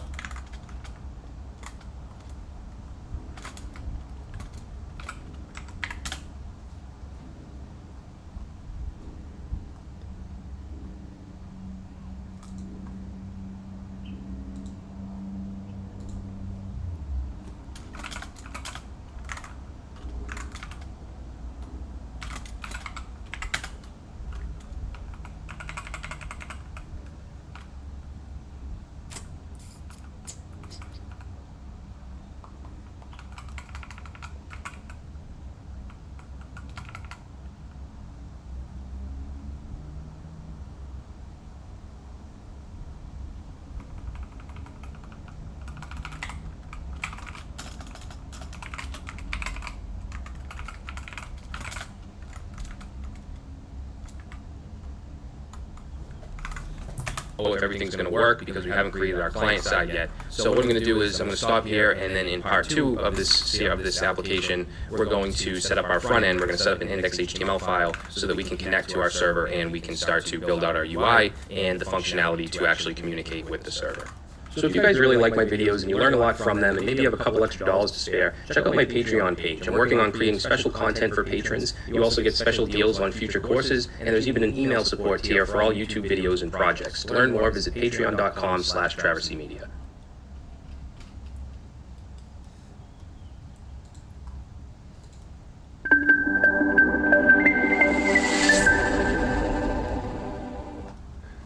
If everything's going to work, because we haven't created our client side yet. So what I'm going to do is I'm going to stop here, and then in part 2 of this application, we're going to set up our front end. We're going to set up an index.html file so that we can connect to our server and we can start to build out our UI and the functionality to actually communicate with the server. So if you guys really like my videos and you learn a lot from them, and maybe you have a couple extra dollars to spare, check out my Patreon page. I'm working on creating special content for patrons. You also get special deals on future courses, and there's even an email support tier for all YouTube videos and projects. To learn more, visit patreon.com/traversymedia.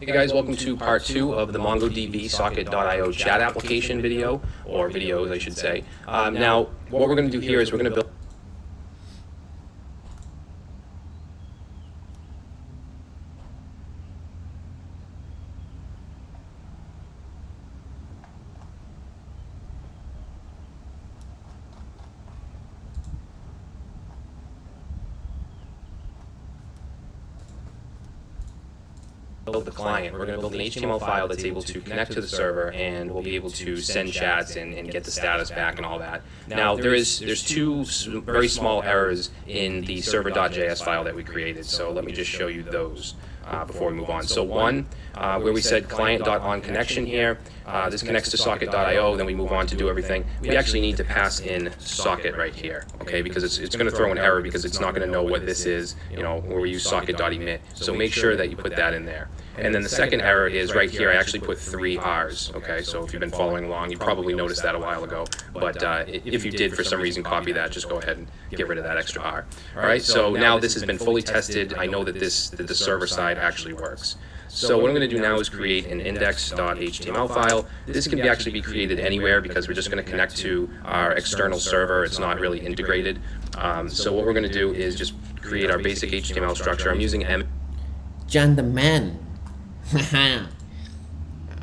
Hey guys, welcome to part 2 of the MongoDB socket.io chat application video, or videos I should say. Now, what we're going to do here is we're going to build build the client. We're going to build an HTML file that's able to connect to the server, and we'll be able to send chats and get the status back and all that. Now, there's two very small errors in the server.js file that we created, so let me just show you those before we move on. So one, where we said client.onConnection here, this connects to socket.io, then we move on to do everything. We actually need to pass in socket right here, okay, because it's going to throw an error because it's not going to know what this is, you know, where we use socket.emit. So make sure that you put that in there. And then the second error is right here, I actually put 3 R's, okay, so if you've been following along, you probably noticed that a while ago, but if you did for some reason copy that, just go ahead and get rid of that extra R. All right, so now this has been fully tested. I know that the server side actually works. So what I'm going to do now is create an index.html file. This can actually be created anywhere because we're just going to connect to our external server. It's not really integrated. So what we're going to do is just create our basic HTML structure. I'm using John the man.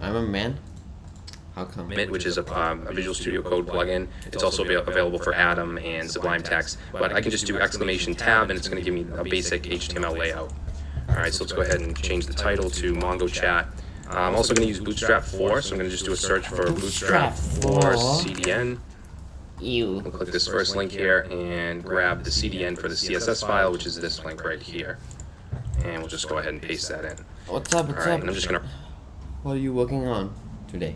I'm a man. How come? which is a Visual Studio Code plugin. It's also available for Atom and Sublime Text, but I can just do exclamation tab and it's going to give me a basic HTML layout. All right, so let's go ahead and change the title to Mongo Chat. I'm also going to use Bootstrap 4, so I'm going to just do a search for Bootstrap 4 CDN. Ew. We'll click this first link here and grab the CDN for the CSS file, which is this link right here. And we'll just go ahead and paste that in. What's up? All right, and I'm just going What are you working on today?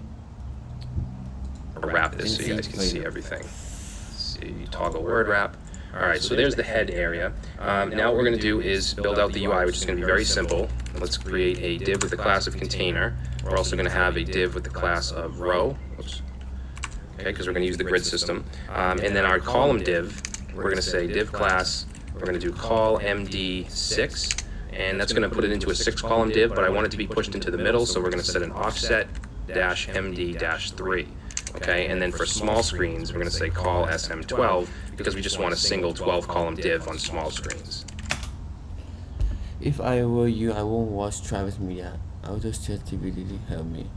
to wrap this so you guys can see everything. See, toggle word wrap. All right, so there's the head area. Now what we're going to do is build out the UI, which is going to be very simple. Let's create a div with the class of container. We're also going to have a div with the class of row. Oops. Okay, because we're going to use the grid system. And then our column div, we're going to say div class. We're going to do call md6, and that's going to put it into a 6-column div, but I want it to be pushed into the middle, so we're going to set an offset dash md dash 3. Okay, and then for small screens, we're going to say call sm12 because we just want a single 12-column div on small screens. If I were you, I won't watch Travis Media. I would just ChatGPT help me.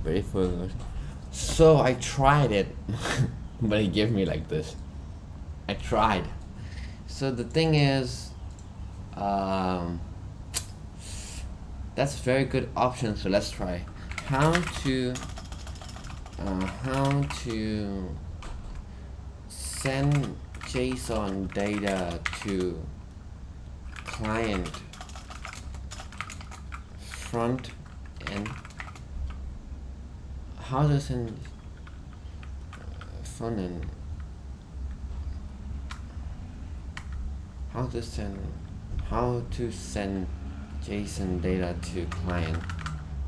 Very fun. So I tried it, but it gave me like this. I tried. So the thing is, that's a very good option. So let's try how to send JSON data to client front end. How to send front end. How to send JSON data to client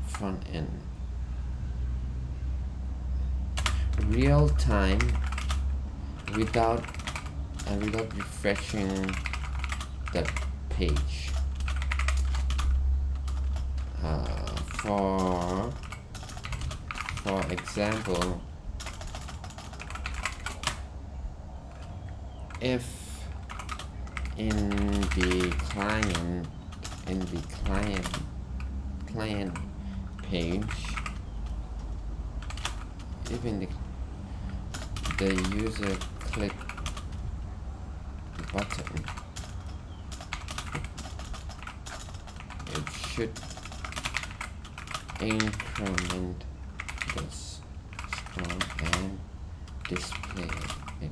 front end. Real time without refreshing the page. For example, if in the client page, if in the user click button, it should increment the score and display it.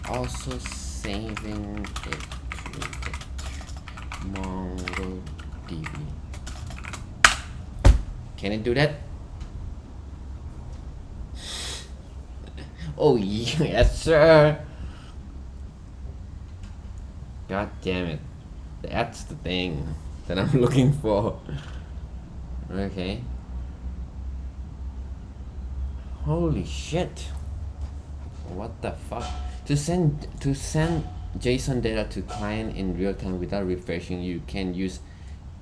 Also saving it to the MongoDB. Can it do that? Oh yes sir. God damn it. That's the thing that I'm looking for. Okay. Holy shit. What the fuck? To send JSON data to client in real time without refreshing, you can use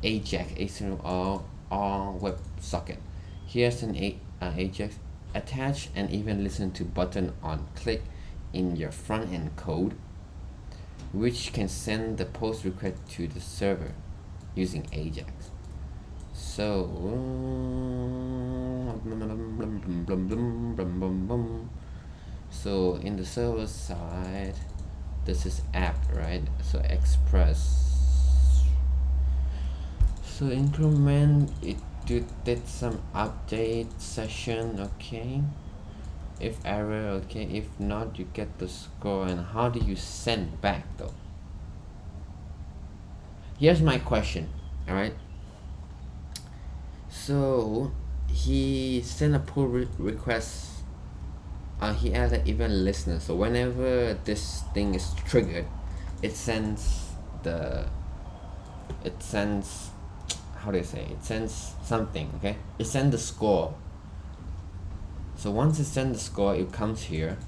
AJAX, HTML or WebSocket. Here's an AJAX. Attach and even listen to button on click in your front end code, which can send the post request to the server using AJAX. So so in the server side, this is app, right? So express. So increment it did some update session, okay? If error, okay. If not, you get the score. And how do you send back though? Here's my question, all right? So he sent a pull request. He has an event listener. So whenever this thing is triggered, it sends how do you say? It sends something, okay? It sends the score. So once it sends the score, it comes here.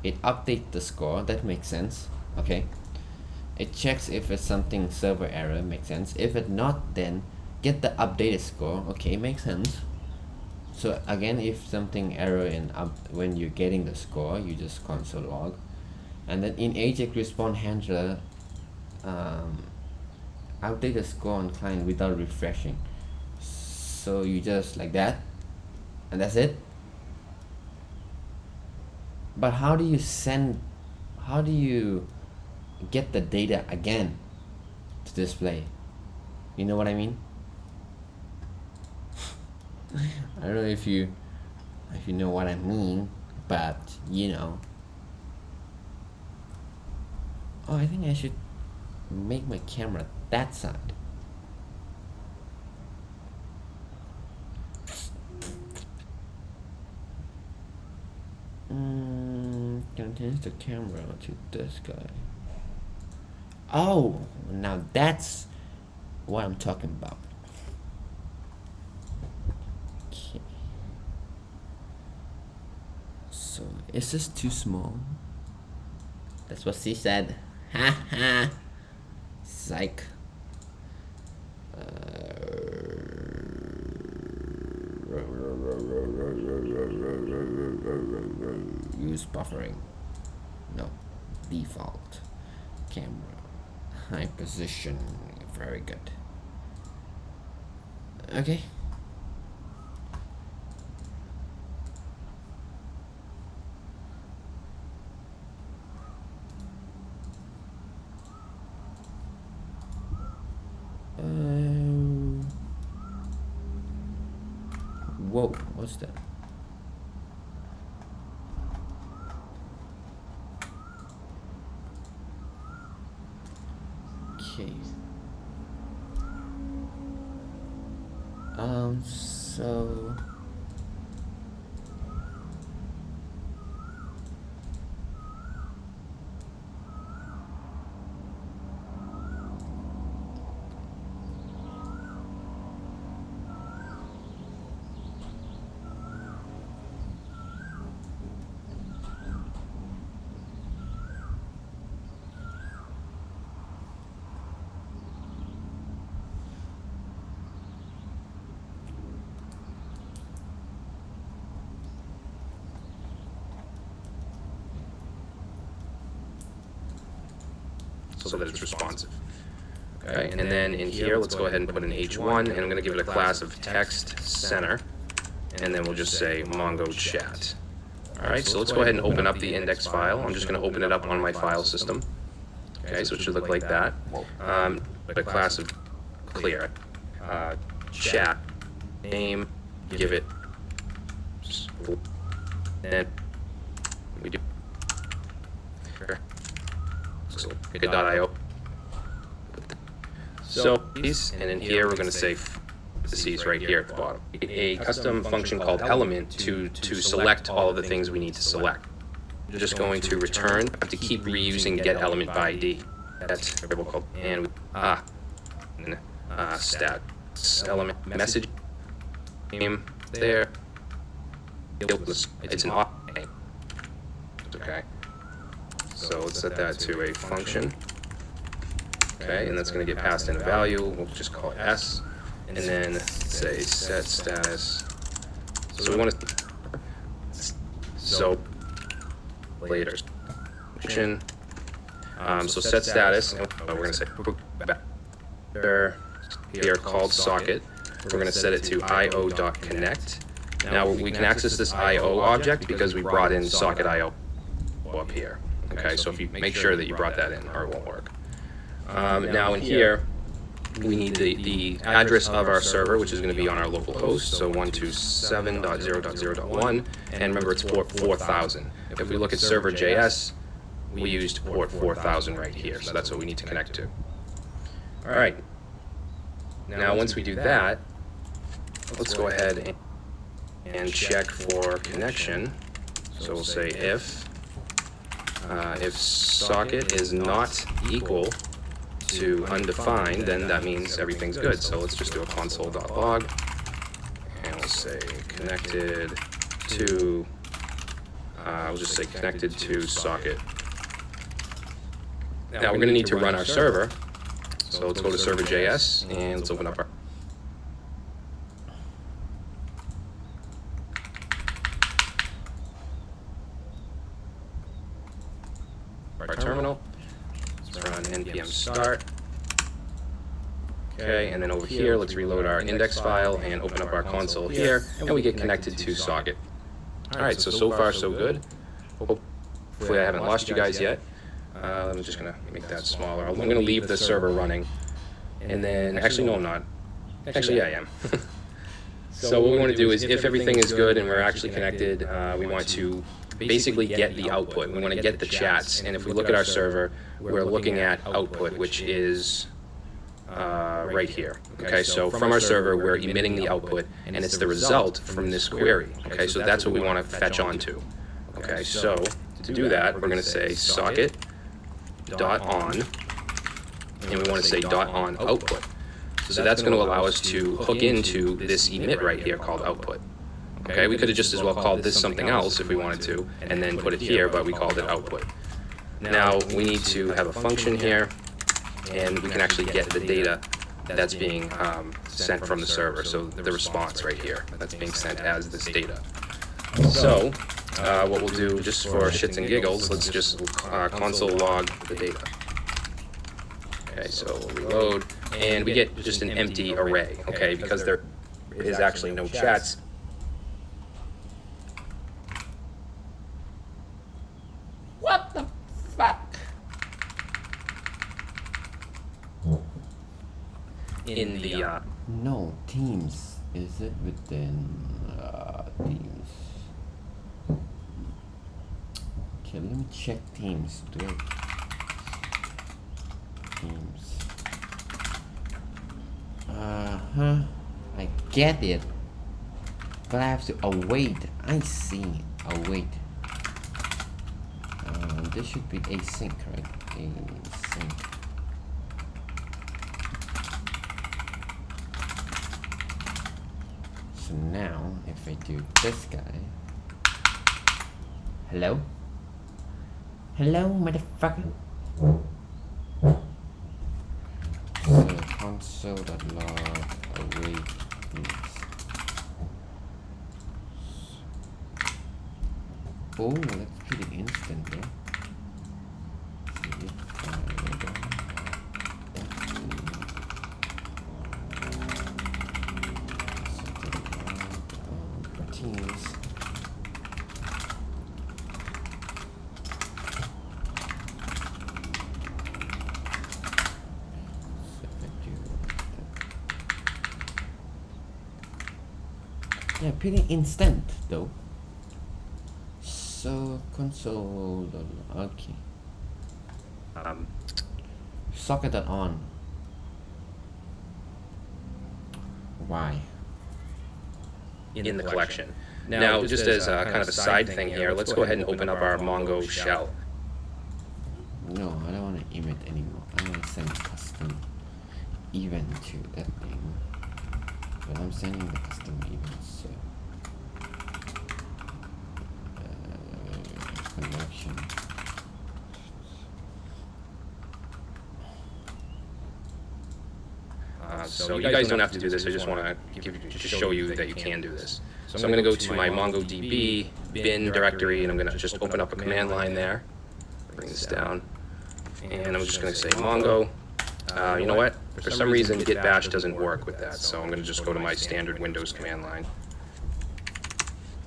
It updates the score. That makes sense, okay? It checks if it's something server error, makes sense. If it's not, then get the updated score. Okay, makes sense. So again, if something error when you're getting the score, you just console log. And then in AJAX response handler, update the score on client without refreshing. So you just like that, and that's it. But how do you get the data again to display? You know what I mean? I don't know if you know what I mean, but you know. Oh, I think I should make my camera that side. Can I change the camera to this guy? Oh, now that's what I'm talking about. Okay. So is this too small? That's what she said. Ha ha. Psych. Use buffering. No. Default. Camera. High position. Very good. Okay. Whoa, what's that? Okay. So so that it's responsive. Okay, and then in here, let's go ahead and put an H1, and I'm going to give it a class of text center, and then we'll just say Mongo chat. All right, so let's go ahead and open up the index file. I'm just going to open it up on my file system. Okay, so it should look like that. A class of clear chat name, give it, and we do. So .io. So these, and in here we're going to say parentheses right here at the bottom. A custom function called element to select all of the things we need to select. We're just going to return to keep reusing get element by ID. That's a variable called and stat element message name there. It's an name. Okay. So let's set that to a function. Okay, and that's going to get passed in a value. We'll just call it S, and then say set status. So we want to later function. So set status. We're going to say here called socket. we're going to set it to io.connect. Now we can access this IO object because we brought in socket IO up here. Okay, so if you make sure that you brought that in or it won't work. Now in here, we need the address of our server, which is going to be on our local host, so 127.0.0.1, and remember it's port 4000. If we look at server.js, we used port 4000 right here, so that's what we need to connect to. All right. Now once we do that, let's go ahead and check for connection. So we'll say if socket is not equal to undefined, then that means everything's good. So let's just do a console.log, and we'll say connected to, we'll just say connected to socket. Now we're going to need to run our server. So let's go to server.js and let's open up our terminal. Let's run npm start. Okay, and then over here, let's reload our index file and open up our console here, and we get connected to socket. All right, so far so good. Hopefully I haven't lost you guys yet. I'm just gonna make that smaller. I'm gonna leave the server running, and then actually no, I'm not. Actually, yeah, I am. So what we want to do is, if everything is good and we're actually connected, we want to basically get the output. We want to get the chats, and if we look at our server, we're looking at output, which is right here. Okay, so from our server, we're emitting the output, and it's the result from this query. Okay, so that's what we want to fetch onto. Okay, so to do that, we're going to say socket dot on, and we want to say dot on output. So that's going to allow us to hook into this emit right here called output. Okay, we could have just as well called this something else if we wanted to, and then put it here, but we called it output. Now we need to have a function here, and we can actually get the data that's being sent from the server. So the response right here, that's being sent as this data. So what we'll do, just for shits and giggles, let's just console log the data. Okay, so we'll reload, and we get just an empty array, okay, because there is actually no chats. What the fuck? In the No, Teams. Is it within Teams? Okay, let me check Teams. Do it. Teams. I get it. But I have to await. I see. Await. This should be async, right? Async. So now, if I do this guy. Hello? Hello, motherfucker? So console.log await this. Oh, that's pretty instant, bro. Yeah, pretty instant though. So console. Okay. Socket.on. Why? in the collection. Now, just as kind of a side thing here, let's go ahead and open up our Mongo shell. No, I don't want to emit anymore. I want to send custom event to that thing. But I'm sending the custom event, so connection. So you guys don't have to do this. I just want to show you that you can do this. So I'm going to go to my MongoDB bin directory, and I'm going to just open up a command line there. Bring this down, and I'm just going to say Mongo You know what? For some reason, git bash doesn't work with that, so I'm going to just go to my standard Windows command line.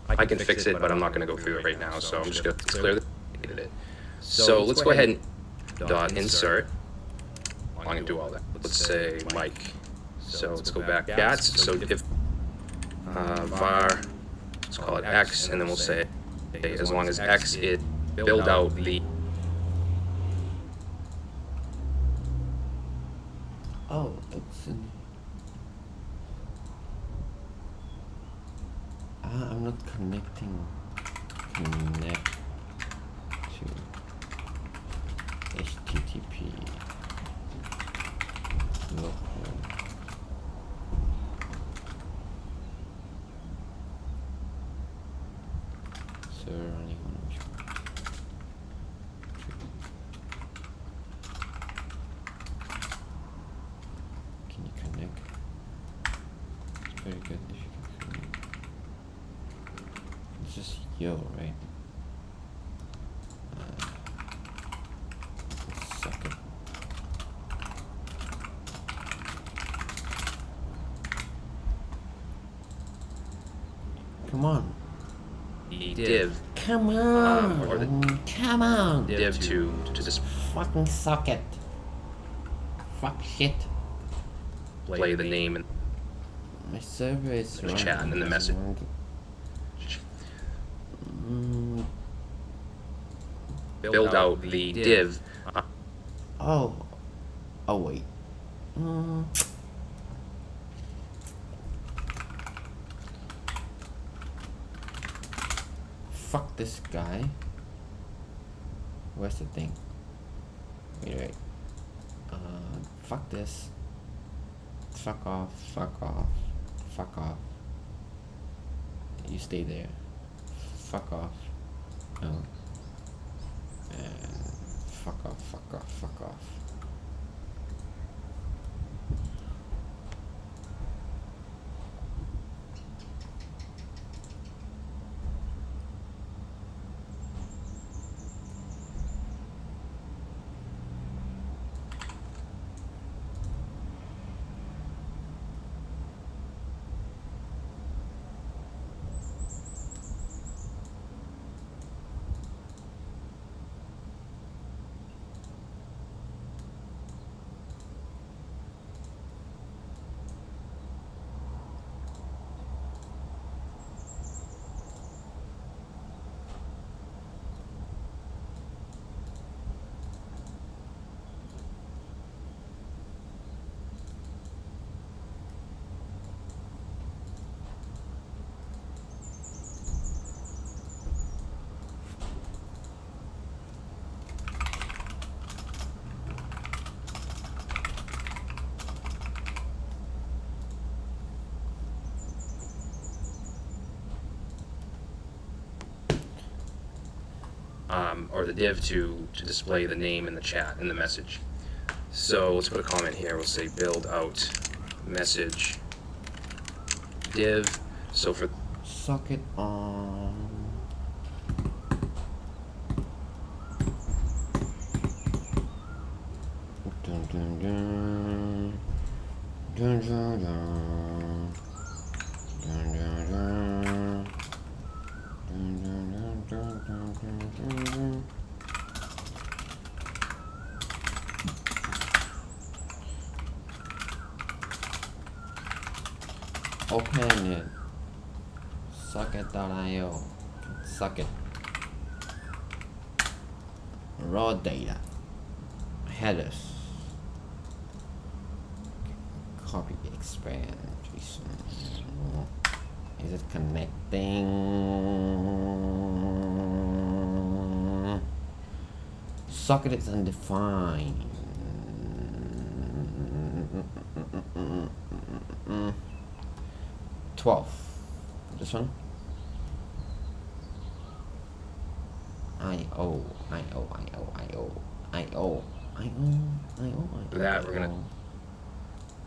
I can fix it, but I'm not going to go through it right now, so I'm just going to clear it. So let's go ahead and insert. I'm going to do all that. Let's say Mike. So let's go back cats. So if var, let's call it x, and then we'll say as long as x is build out the. Oh, it's in. I'm not connecting. Connect to HTTP local. Server running on which one? Can you connect? It's very good if you can connect. It's just yo, right? Suck it. Come on. The div Come on. or the Come on. div to display Fucking socket. Fuck shit. the name and My server is There's chat and then the message. build out the div. Oh wait. Fuck this guy. Where's the thing? Wait. Fuck this. Fuck off. You stay there. Fuck off. No. And fuck off. Or the div to display the name in the chat in the message. So let's put a comment here. We'll say build out message div. So for Socket on. Dun dun dun. Dun dun dun. Dun dun dun. Dun dun dun dun dun dun dun. Open it. Socket.io. Socket. Raw data. Headers. Copy, expand. JSON. Is it connecting? Socket is undefined. 12. This one. IO. For that, we're gonna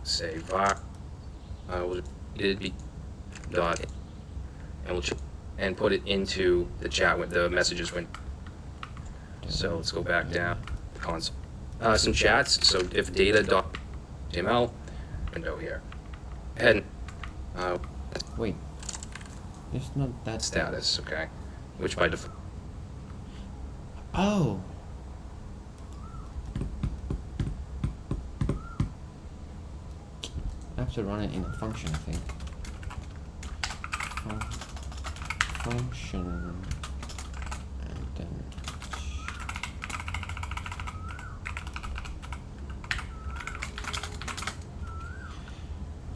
say var. We'll it be dot, and we'll and put it into the chat with the messages when. So let's go back down the console. some chats. So if data.html window here, head Wait, it's not that status, okay, which by default. Oh. I have to run it in a function, I think. Function and then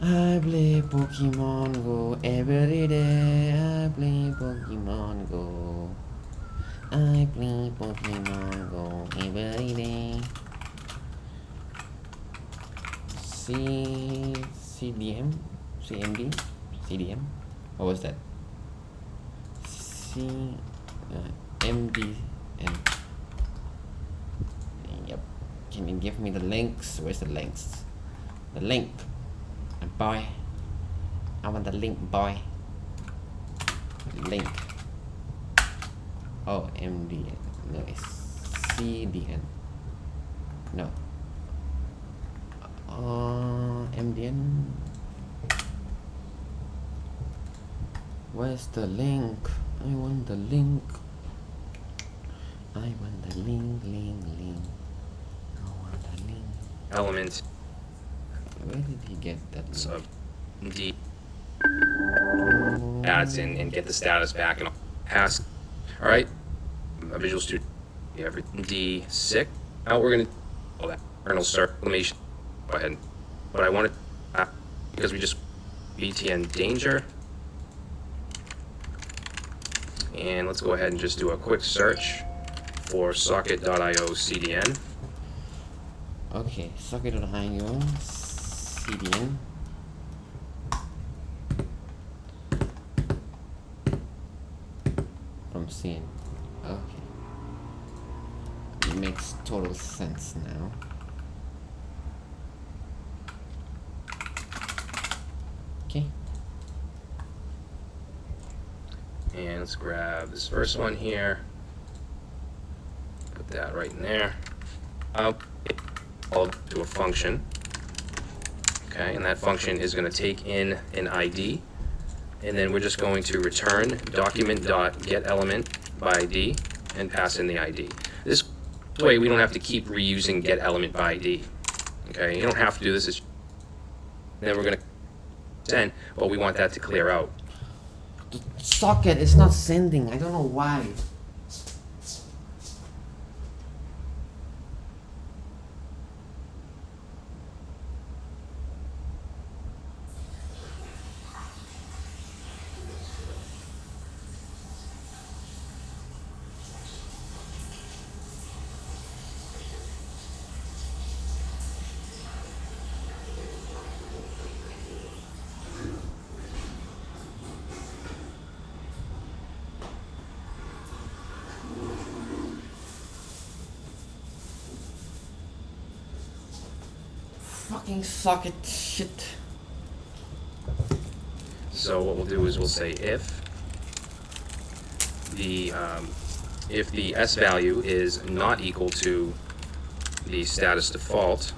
I play Pokemon Go every day. I play Pokemon Go. I play Pokemon Go every day. CDM? CMD? CDM? What was that? MD and yep. Can you give me the links? Where's the links? The link. Boy, I want the link, boy. Link. Oh, MDN. No, it's CDN. No. MDN. Where's the link? I want the link. I want the link. I want the link. Element Where did he get that link? of D ads in and get the status back and pass. All right, a Visual Studio. Yeah, D6. Now we're gonna all that kernel circulation. Go ahead. But I want it because we just btn danger. And let's go ahead and just do a quick search for socket.io CDN. Okay, socket.io CDN. From CN. Okay. It makes total sense now. Okay. And let's grab this first one here. Put that right in there. I'll do a function. Okay, and that function is going to take in an ID. And then we're just going to return document.getElement by ID and pass in the ID. This way we don't have to keep reusing getElement by ID. Okay, you don't have to do this. Then we're going to send, but we want that to clear out. The socket is not sending. I don't know why. Fucking socket shit. So what we'll do is we'll say if the S value is not equal to the status default,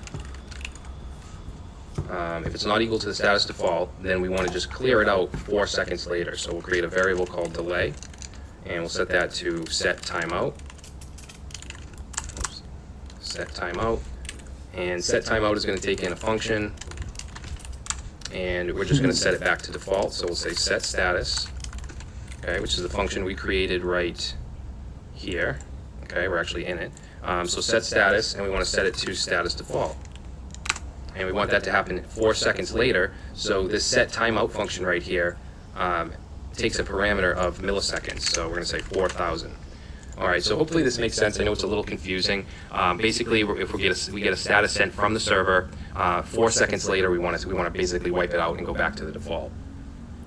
if it's not equal to the status default, then we want to just clear it out 4 seconds later. So we'll create a variable called delay, and we'll set that to set timeout. Oops. Set timeout. And set timeout is going to take in a function, and we're just going to set it back to default. So we'll say set status, okay, which is the function we created right here. Okay, we're actually in it. So set status, and we want to set it to status default. And we want that to happen 4 seconds later. So this set timeout function right here takes a parameter of milliseconds. So we're going to say 4,000. All right, so hopefully this makes sense. I know it's a little confusing. Basically, if we get a status sent from the server, 4 seconds later, we want to basically wipe it out and go back to the default.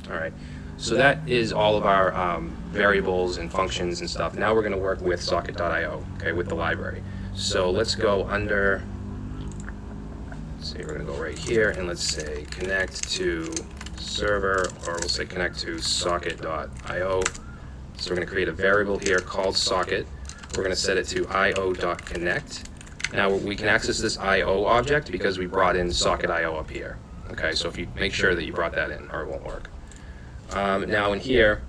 All right, so that is all of our variables and functions and stuff. Now we're going to work with socket.io, okay, with the library. So let's go under. Let's see, we're going to go right here and let's say connect to server, or we'll say connect to socket.io. So we're going to create a variable here called socket. We're going to set it to io.connect. Now we can access this IO object because we brought in socket IO up here. Okay, so if you make sure that you brought that in, or it won't work. Now in here,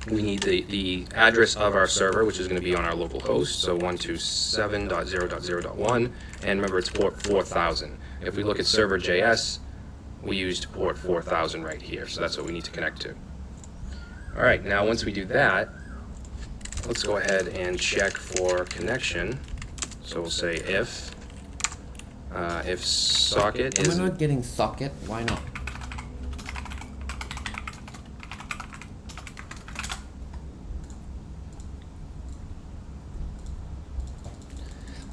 we need the address of our server, which is going to be on our local host, so 127.0.0.1, and remember it's port 4000. If we look at server.js, we used port 4000 right here, so that's what we need to connect to. All right, now once we do that, let's go ahead and check for connection. So we'll say if socket Am I is not getting socket? Why not?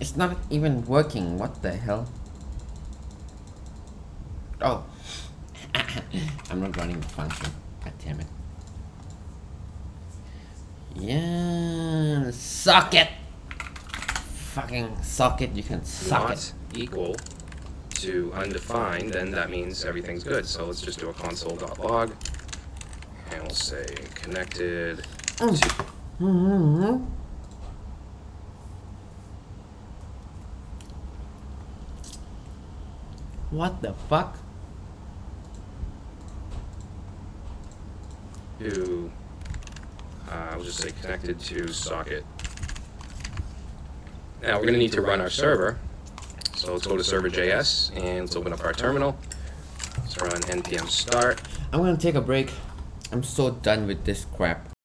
It's not even working. What the hell? Oh. I'm not running the function. God damn it. Yeah. Socket! Fucking socket, you can suck not it. equal to undefined, then that means everything's good. So let's just do a console.log, and we'll say connected to What the fuck? we'll just say connected to socket. Now we're going to need to run our server. So let's go to server.js and let's open up our terminal. Let's run npm start. I'm gonna take a break. I'm so done with this crap.